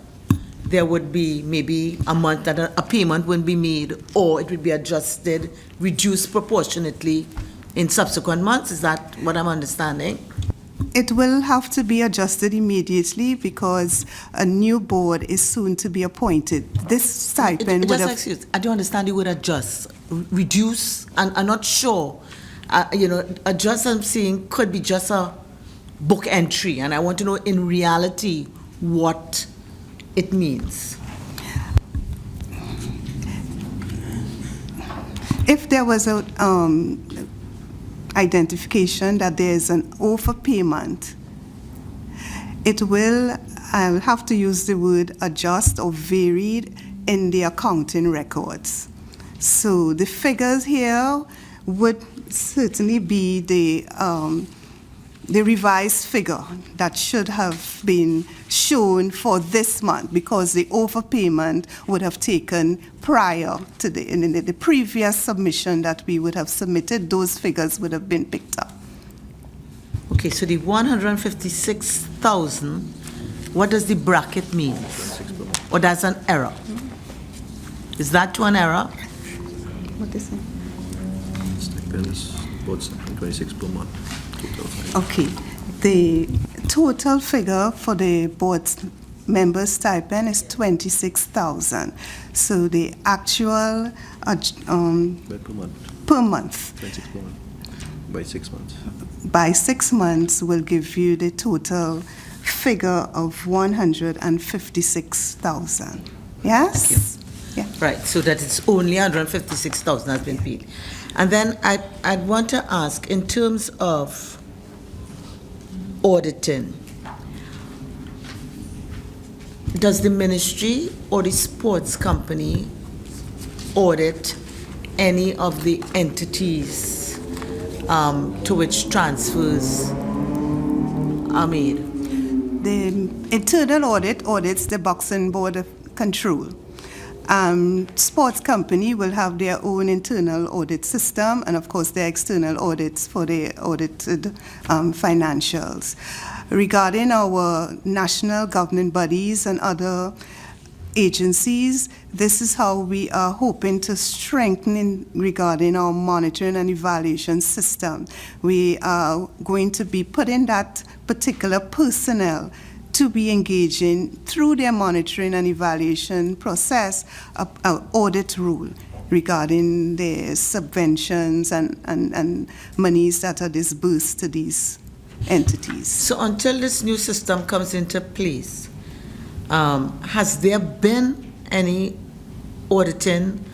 Speaker 1: there would be maybe a month that a payment wouldn't be made, or it would be adjusted, reduced proportionately in subsequent months. Is that what I'm understanding?
Speaker 12: It will have to be adjusted immediately because a new board is soon to be appointed. This stipend would have...
Speaker 1: Excuse, I don't understand the word adjust. Reduce, and I'm not sure. Adjust, I'm saying, could be just a book entry, and I want to know in reality what it means.
Speaker 12: If there was a identification that there is an overpayment, I'll have to use the word adjust or varied in the accounting records. So the figures here would certainly be the revised figure that should have been shown for this month, because the overpayment would have taken prior to in the previous submission that we would have submitted. Those figures would have been picked up.
Speaker 1: Okay, so the $156,000, what does the bracket mean? Or that's an error? Is that to an error?
Speaker 12: What is it?
Speaker 5: Stipend is about 26 per month.
Speaker 12: Okay, the total figure for the board member stipend is $26,000. So the actual per month
Speaker 5: 26 per month by 6 months.
Speaker 12: By 6 months will give you the total figure of $156,000. Yes. Yeah.
Speaker 1: Right. So that it's only $156,000 has been paid. And then I'd want to ask, in terms of auditing, does the ministry or the sports company audit any of the entities to which transfers are made?
Speaker 12: The internal audit audits the Boxing Board of Control. Sports company will have their own internal audit system, and of course their external audits for the audited financials. Regarding our national governing bodies and other agencies, this is how we are hoping to strengthen regarding our monitoring and evaluation system. We are going to be putting that particular personnel to be engaging through their monitoring and evaluation process an audit rule regarding the subventions and monies that are disbursed to these entities.
Speaker 1: So until this new system comes into place, has there been any auditing,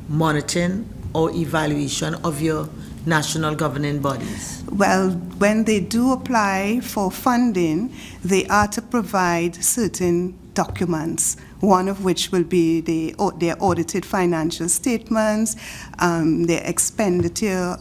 Speaker 1: monitoring, or evaluation of your national governing bodies?
Speaker 12: Well, when they do apply for funding, they are to provide certain documents, one of which will be their audited financial statements, their expenditure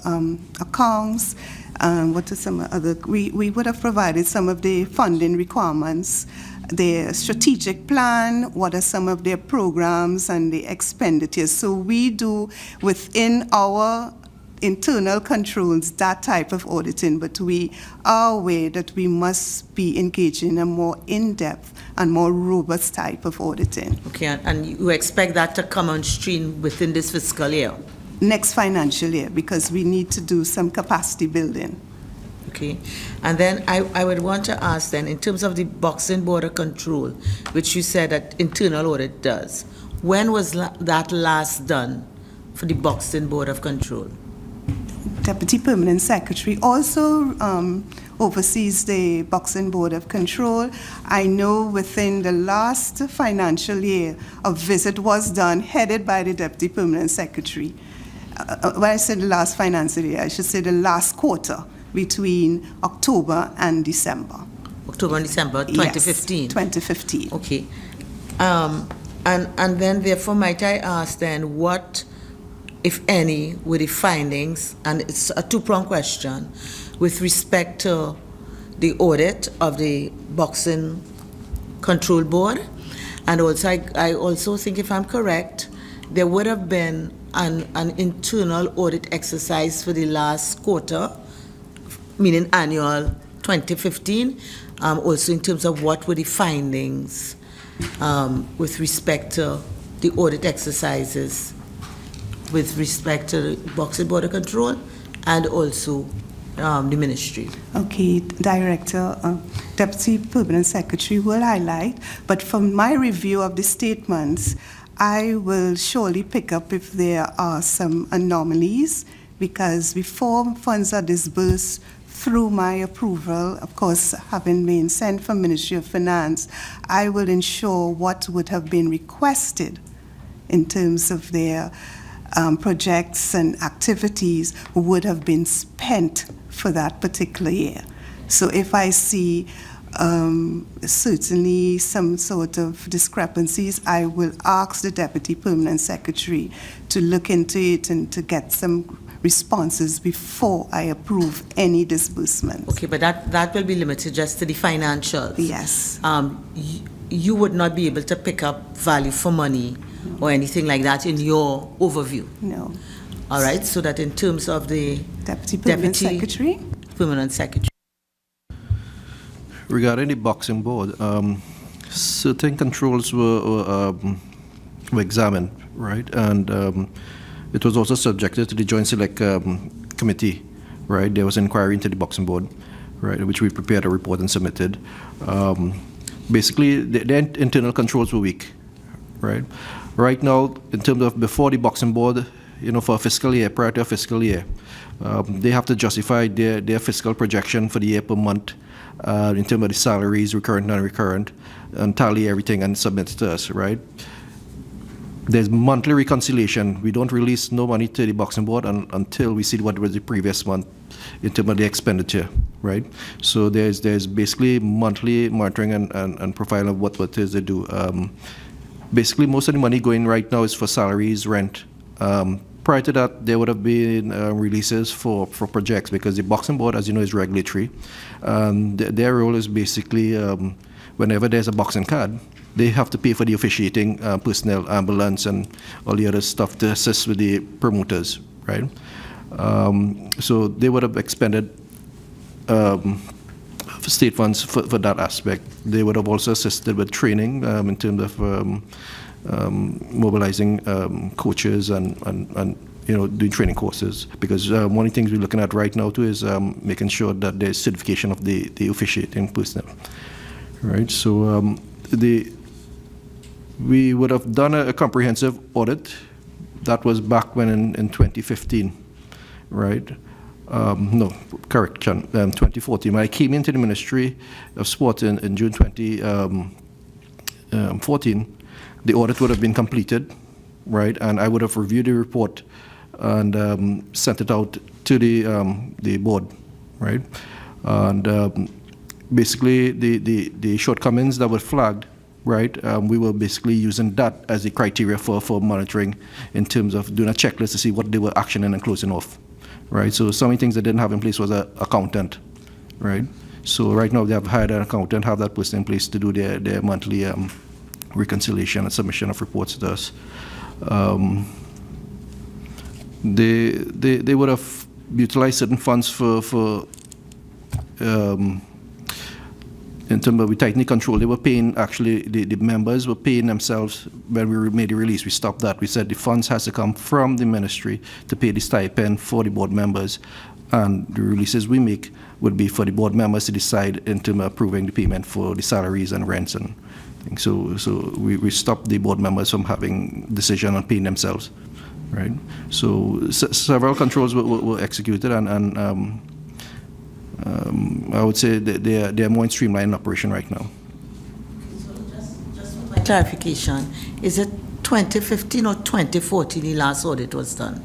Speaker 12: accounts. What are some other? We would have provided some of the funding requirements, their strategic plan, what are some of their programs and the expenditures. So we do within our internal controls that type of auditing, but we are aware that we must be engaging in a more in-depth and more robust type of auditing.
Speaker 1: Okay, and you expect that to come on stream within this fiscal year?
Speaker 12: Next financial year, because we need to do some capacity building.
Speaker 1: Okay, and then I would want to ask then, in terms of the Boxing Board of Control, which you said that internal audit does, when was that last done for the Boxing Board of Control?
Speaker 12: Deputy Permanent Secretary also oversees the Boxing Board of Control. I know within the last financial year, a visit was done headed by the Deputy Permanent Secretary. When I said the last financial year, I should say the last quarter, between October and December.
Speaker 1: October and December 2015?
Speaker 12: Yes, 2015.
Speaker 1: Okay. And then therefore might I ask then, what, if any, were the findings, and it's a two-pronged question, with respect to the audit of the Boxing Control Board, and also I also think, if I'm correct, there would have been an internal audit exercise for the last quarter, meaning annual 2015, also in terms of what were the findings with respect to the audit exercises with respect to the Boxing Board of Control and also the ministry.
Speaker 12: Okay, Director, Deputy Permanent Secretary will highlight, but from my review of the statements, I will surely pick up if there are some anomalies, because before funds are disbursed through my approval, of course, having been sent from Ministry of Finance, I will ensure what would have been requested in terms of their projects and activities would have been spent for that particular year. So if I see certainly some sort of discrepancies, I will ask the Deputy Permanent Secretary to look into it and to get some responses before I approve any disbursement.
Speaker 1: Okay, but that will be limited just to the financials.
Speaker 12: Yes.
Speaker 1: You would not be able to pick up value for money or anything like that in your overview?
Speaker 12: No.
Speaker 1: All right, so that in terms of the
Speaker 12: Deputy Permanent Secretary?
Speaker 1: Permanent Secretary.
Speaker 5: Regarding the Boxing Board, certain controls were examined, right? And it was also subjected to the Joint Select Committee, right? There was an inquiry into the Boxing Board, right, which we prepared a report and submitted. Basically, the internal controls were weak, right? Right now, in terms of before the Boxing Board, for a fiscal year, prior to a fiscal year, they have to justify their fiscal projection for the year per month in terms of the salaries, recurrent, non-recurrent, and tally everything and submit it to us, right? There's monthly reconciliation. We don't release no money to the Boxing Board until we see what was the previous month in terms of the expenditure, right? So there's basically monthly monitoring and profiling of what it is they do. Basically, most of the money going right now is for salaries, rent. Prior to that, there would have been releases for projects, because the Boxing Board, as you know, is regulatory. Their role is basically whenever there's a boxing card, they have to pay for the officiating personnel, ambulance, and all the other stuff to assist with the promoters, right? So they would have expended state funds for that aspect. They would have also assisted with training in terms of mobilizing coaches and doing training courses, because one of the things we're looking at right now too is making sure that there's certification of the officiating personnel, right? So we would have done a comprehensive audit. That was back when in 2015, right? No, correction, 2014. When I came into the Ministry of Sport in June 2014, the audit would have been completed, right? And I would have reviewed the report and sent it out to the board, right? And basically, the shortcomings that were flagged, right? We were basically using that as the criteria for monitoring in terms of doing a checklist to see what they were actioning and closing off, right? So some of the things they didn't have in place was an accountant, right? So right now they have hired an accountant, have that person in place to do their monthly reconciliation and submission of reports to us. They would have utilized certain funds for in terms of we tightly control. They were paying, actually, the members were paying themselves when we made the release. We stopped that. We said the funds has to come from the ministry to pay the stipend for the board members, and the releases we make would be for the board members to decide in terms of approving the payment for the salaries and rents and things. So we stopped the board members from having decision on paying themselves, right? So several controls were executed, and I would say that they are more in streamlined operation right now.
Speaker 1: So just for my clarification, is it 2015 or 2014 the last audit was done?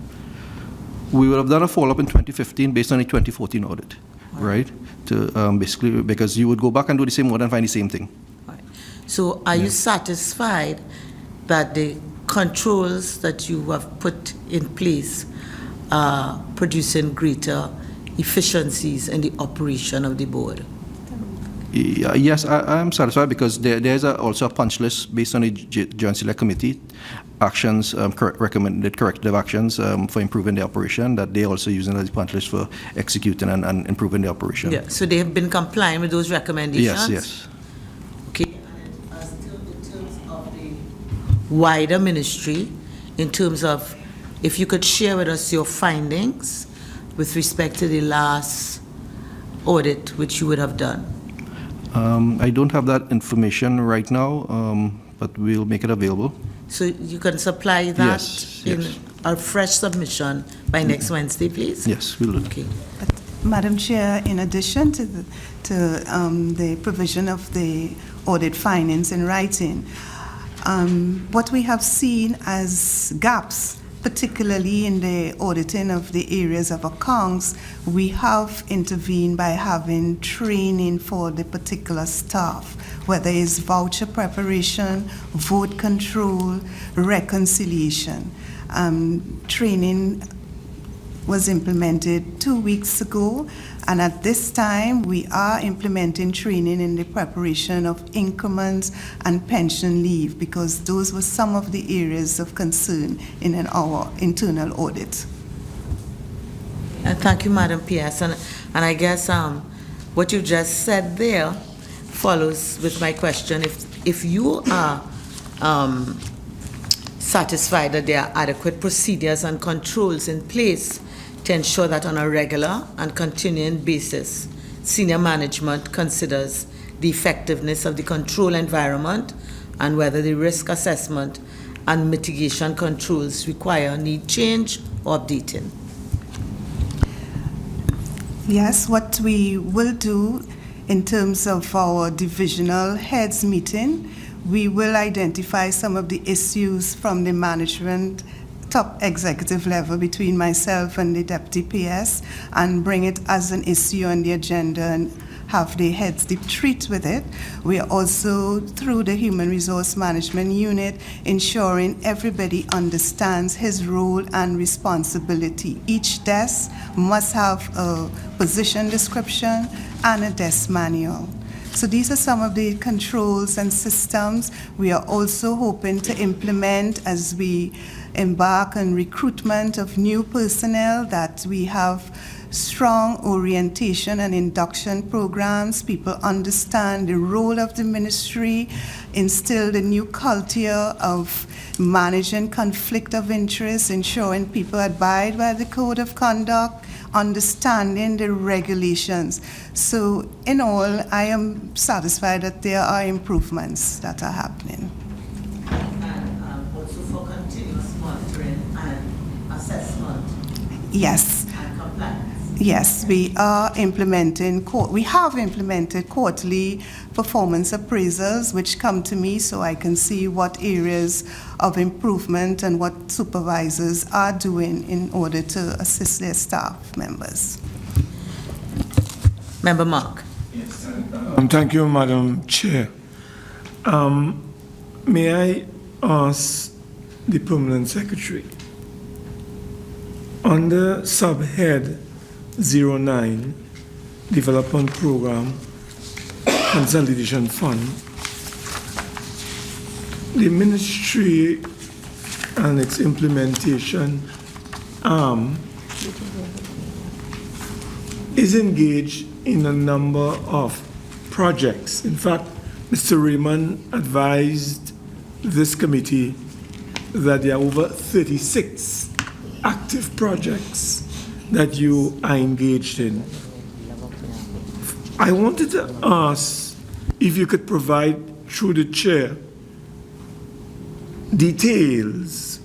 Speaker 5: We would have done a follow-up in 2015 based on the 2014 audit, right? To basically, because you would go back and do the same audit and find the same thing.
Speaker 1: Right. So are you satisfied that the controls that you have put in place are producing greater efficiencies in the operation of the board?
Speaker 5: Yes, I am satisfied, because there's also a punch list based on the Joint Select Committee actions, recommended corrective actions for improving the operation, that they also using as a punch list for executing and improving the operation.
Speaker 1: Yeah, so they have been complying with those recommendations?
Speaker 5: Yes.
Speaker 1: Okay, and still in terms of the wider ministry, in terms of, if you could share with us your findings with respect to the last audit which you would have done.
Speaker 5: I don't have that information right now, but we'll make it available.
Speaker 1: So you can supply that in
Speaker 5: yes.
Speaker 1: a fresh submission by next Wednesday, please?
Speaker 5: Yes, we'll do.
Speaker 1: Okay.
Speaker 12: Madam Chair, in addition to the provision of the audit findings in writing, what we have seen as gaps, particularly in the auditing of the areas of accounts, we have intervened by having training for the particular staff, whether it's voucher preparation, vote control, reconciliation. Training was implemented 2 weeks ago, and at this time we are implementing training in the preparation of increments and pension leave, because those were some of the areas of concern in our internal audit.
Speaker 1: And thank you, Madam PS. And I guess what you just said there follows with my question. If you are satisfied that there are adequate procedures and controls in place to ensure that on a regular and continuing basis, senior management considers the effectiveness of the control environment and whether the risk assessment and mitigation controls need change or updating.
Speaker 12: Yes, what we will do in terms of our divisional heads meeting, we will identify some of the issues from the management top executive level between myself and the Deputy PS and bring it as an issue on the agenda and have the heads treat with it. We are also, through the Human Resource Management Unit, ensuring everybody understands his role and responsibility. Each desk must have a position description and a desk manual. So these are some of the controls and systems we are also hoping to implement as we embark on recruitment of new personnel, that we have strong orientation and induction programs. People understand the role of the ministry, instill the new culture of managing conflict of interest, ensuring people abide by the code of conduct, understanding the regulations. So in all, I am satisfied that there are improvements that are happening.
Speaker 1: And also for continuous monitoring and assessment.
Speaker 12: Yes.
Speaker 1: And compliance.
Speaker 12: Yes, we are implementing, we have implemented quarterly performance appraisals, which come to me so I can see what areas of improvement and what supervisors are doing in order to assist their staff members.
Speaker 1: Member Mark.
Speaker 10: Yes, thank you, Madam Chair. May I ask the Permanent Secretary, under subhead 09, Development Program, Consolidation Fund, the Ministry and its implementation arm is engaged in a number of projects. In fact, Mr. Raymond advised this committee that there are over 36 active projects that you are engaged in. I wanted to ask if you could provide, through the chair, details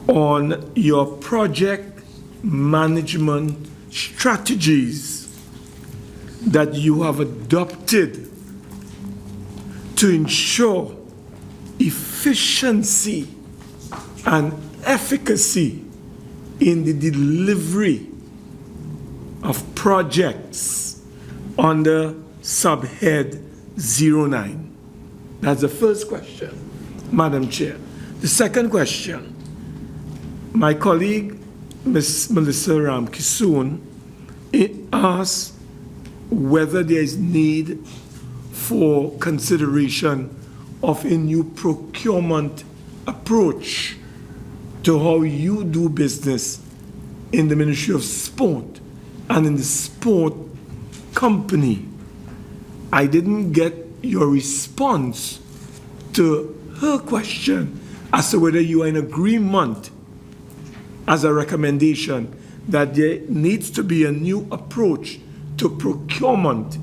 Speaker 10: on your project management strategies that you have adopted to ensure efficiency and efficacy in the delivery of projects under subhead 09? That's the first question, Madam Chair. The second question, my colleague, Ms. Melissa Ramkisoon, asked whether there is need for consideration of a new procurement approach to how you do business in the Ministry of Sport and in the sport company. I didn't get your response to her question as to whether you are in agreement as a recommendation that there needs to be a new approach to procurement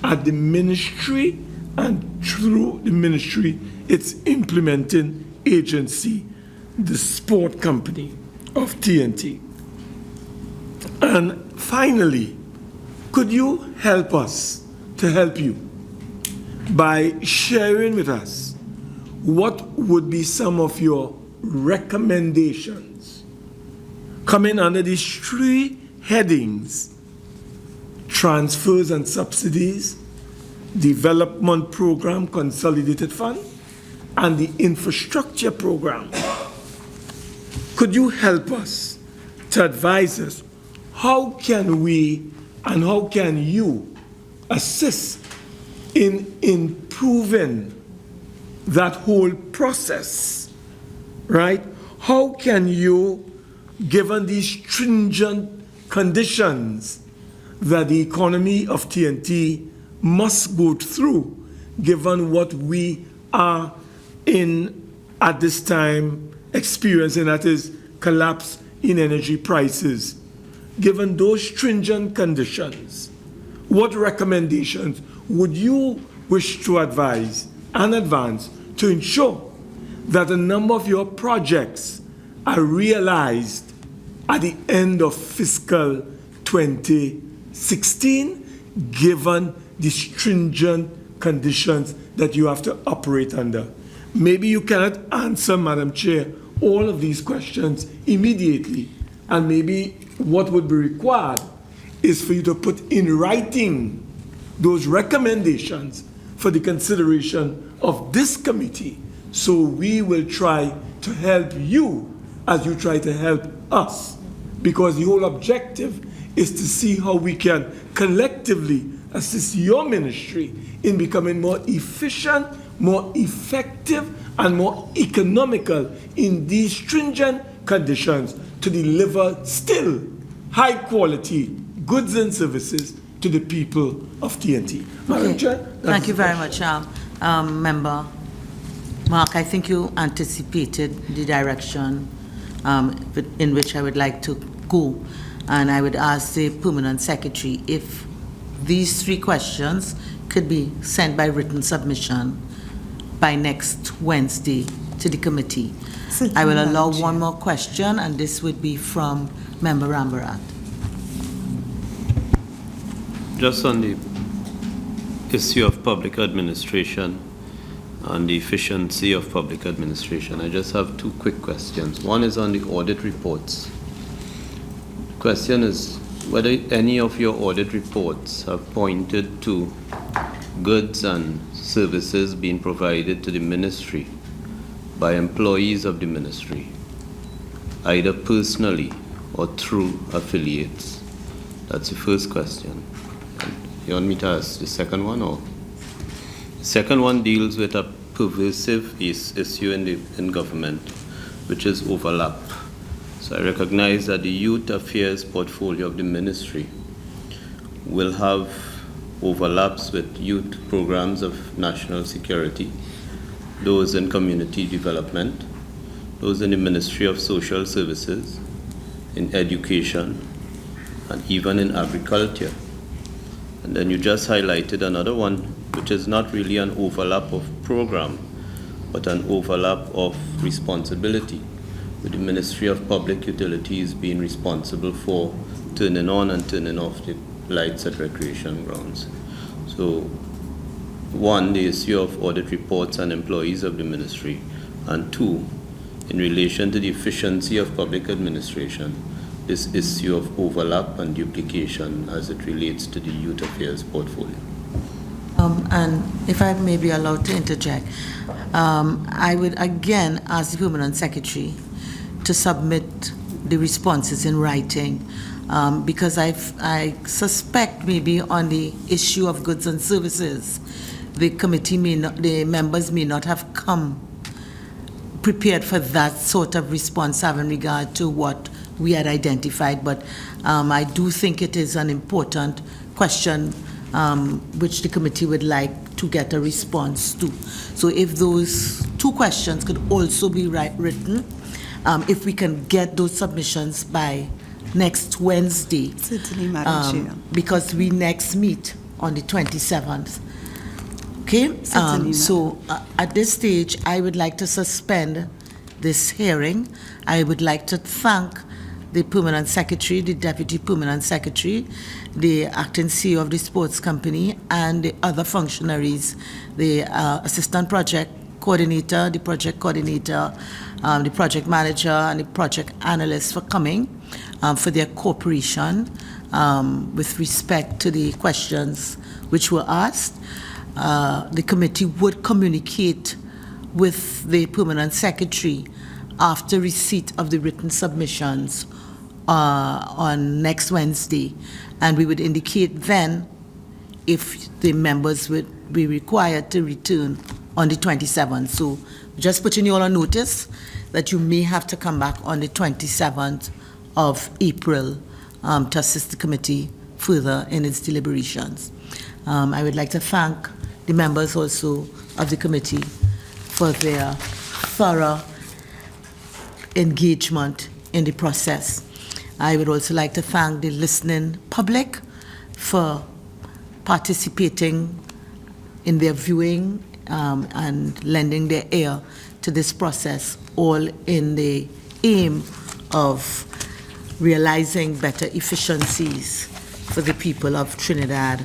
Speaker 10: at the ministry and through the ministry, its implementing agency, the sport company of TNT. And finally, could you help us to help you by sharing with us what would be some of your recommendations coming under these three headings: transfers and subsidies, development program, consolidated fund, and the infrastructure program? Could you help us to advise us how can we and how can you assist in improving that whole process, right? How can you, given these stringent conditions that the economy of TNT must go through, given what we are in at this time experiencing, that is collapse in energy prices, given those stringent conditions, what recommendations would you wish to advise and advance to ensure that a number of your projects are realized at the end of fiscal 2016, given the stringent conditions that you have to operate under? Maybe you cannot answer, Madam Chair, all of these questions immediately, and maybe what would be required is for you to put in writing those recommendations for the consideration of this committee, so we will try to help you as you try to help us, because the whole objective is to see how we can collectively assist your ministry in becoming more efficient, more effective, and more economical in these stringent conditions to deliver still high-quality goods and services to the people of TNT. Madam Chair,
Speaker 1: thank you very much, Member Mark. I think you anticipated the direction in which I would like to go, and I would ask the Permanent Secretary if these 3 questions could be sent by written submission by next Wednesday to the committee. I will allow one more question, and this would be from Member Rambarat.
Speaker 3: Just on the issue of public administration and the efficiency of public administration, I just have 2 quick questions. One is on the audit reports. Question is whether any of your audit reports have pointed to goods and services being provided to the ministry by employees of the ministry, either personally or through affiliates. That's the first question. You want me to ask the second one, or? The second one deals with a pervasive issue in government, which is overlap. So I recognize that the youth affairs portfolio of the ministry will have overlaps with youth programs of national security, those in community development, those in the Ministry of Social Services, in education, and even in agriculture. And then you just highlighted another one, which is not really an overlap of program, but an overlap of responsibility, with the Ministry of Public Utilities being responsible for turning on and turning off the lights at recreation grounds. So, one, the issue of audit reports and employees of the ministry, and 2, in relation to the efficiency of public administration, this issue of overlap and duplication as it relates to the youth affairs portfolio.
Speaker 1: And if I may be allowed to interject, I would again ask the Permanent Secretary to submit the responses in writing, because I suspect maybe on the issue of goods and services, the committee the members may not have come prepared for that sort of response having regard to what we had identified, but I do think it is an important question which the committee would like to get a response to. So if those 2 questions could also be written, if we can get those submissions by next Wednesday.
Speaker 12: Certainly, Madam Chair.
Speaker 1: Because we next meet on the 27th. Okay? So at this stage, I would like to suspend this hearing. I would like to thank the Permanent Secretary, the Deputy Permanent Secretary, the Acting CEO of the Sports Company, and the other functionaries, the Assistant Project Coordinator, the Project Coordinator, the Project Manager, and the Project Analyst for coming, for their cooperation with respect to the questions which were asked. The committee would communicate with the Permanent Secretary after receipt of the written submissions on next Wednesday, and we would indicate then if the members would be required to return on the 27th. So just putting you all on notice that you may have to come back on the 27th of April to assist the committee further in its deliberations. I would like to thank the members also of the committee for their thorough engagement in the process. I would also like to thank the listening public for participating in their viewing and lending their ear to this process, all in the aim of realizing better efficiencies for the people of Trinidad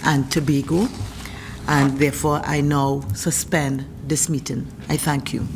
Speaker 1: and Tobago. And therefore, I now suspend this meeting. I thank you.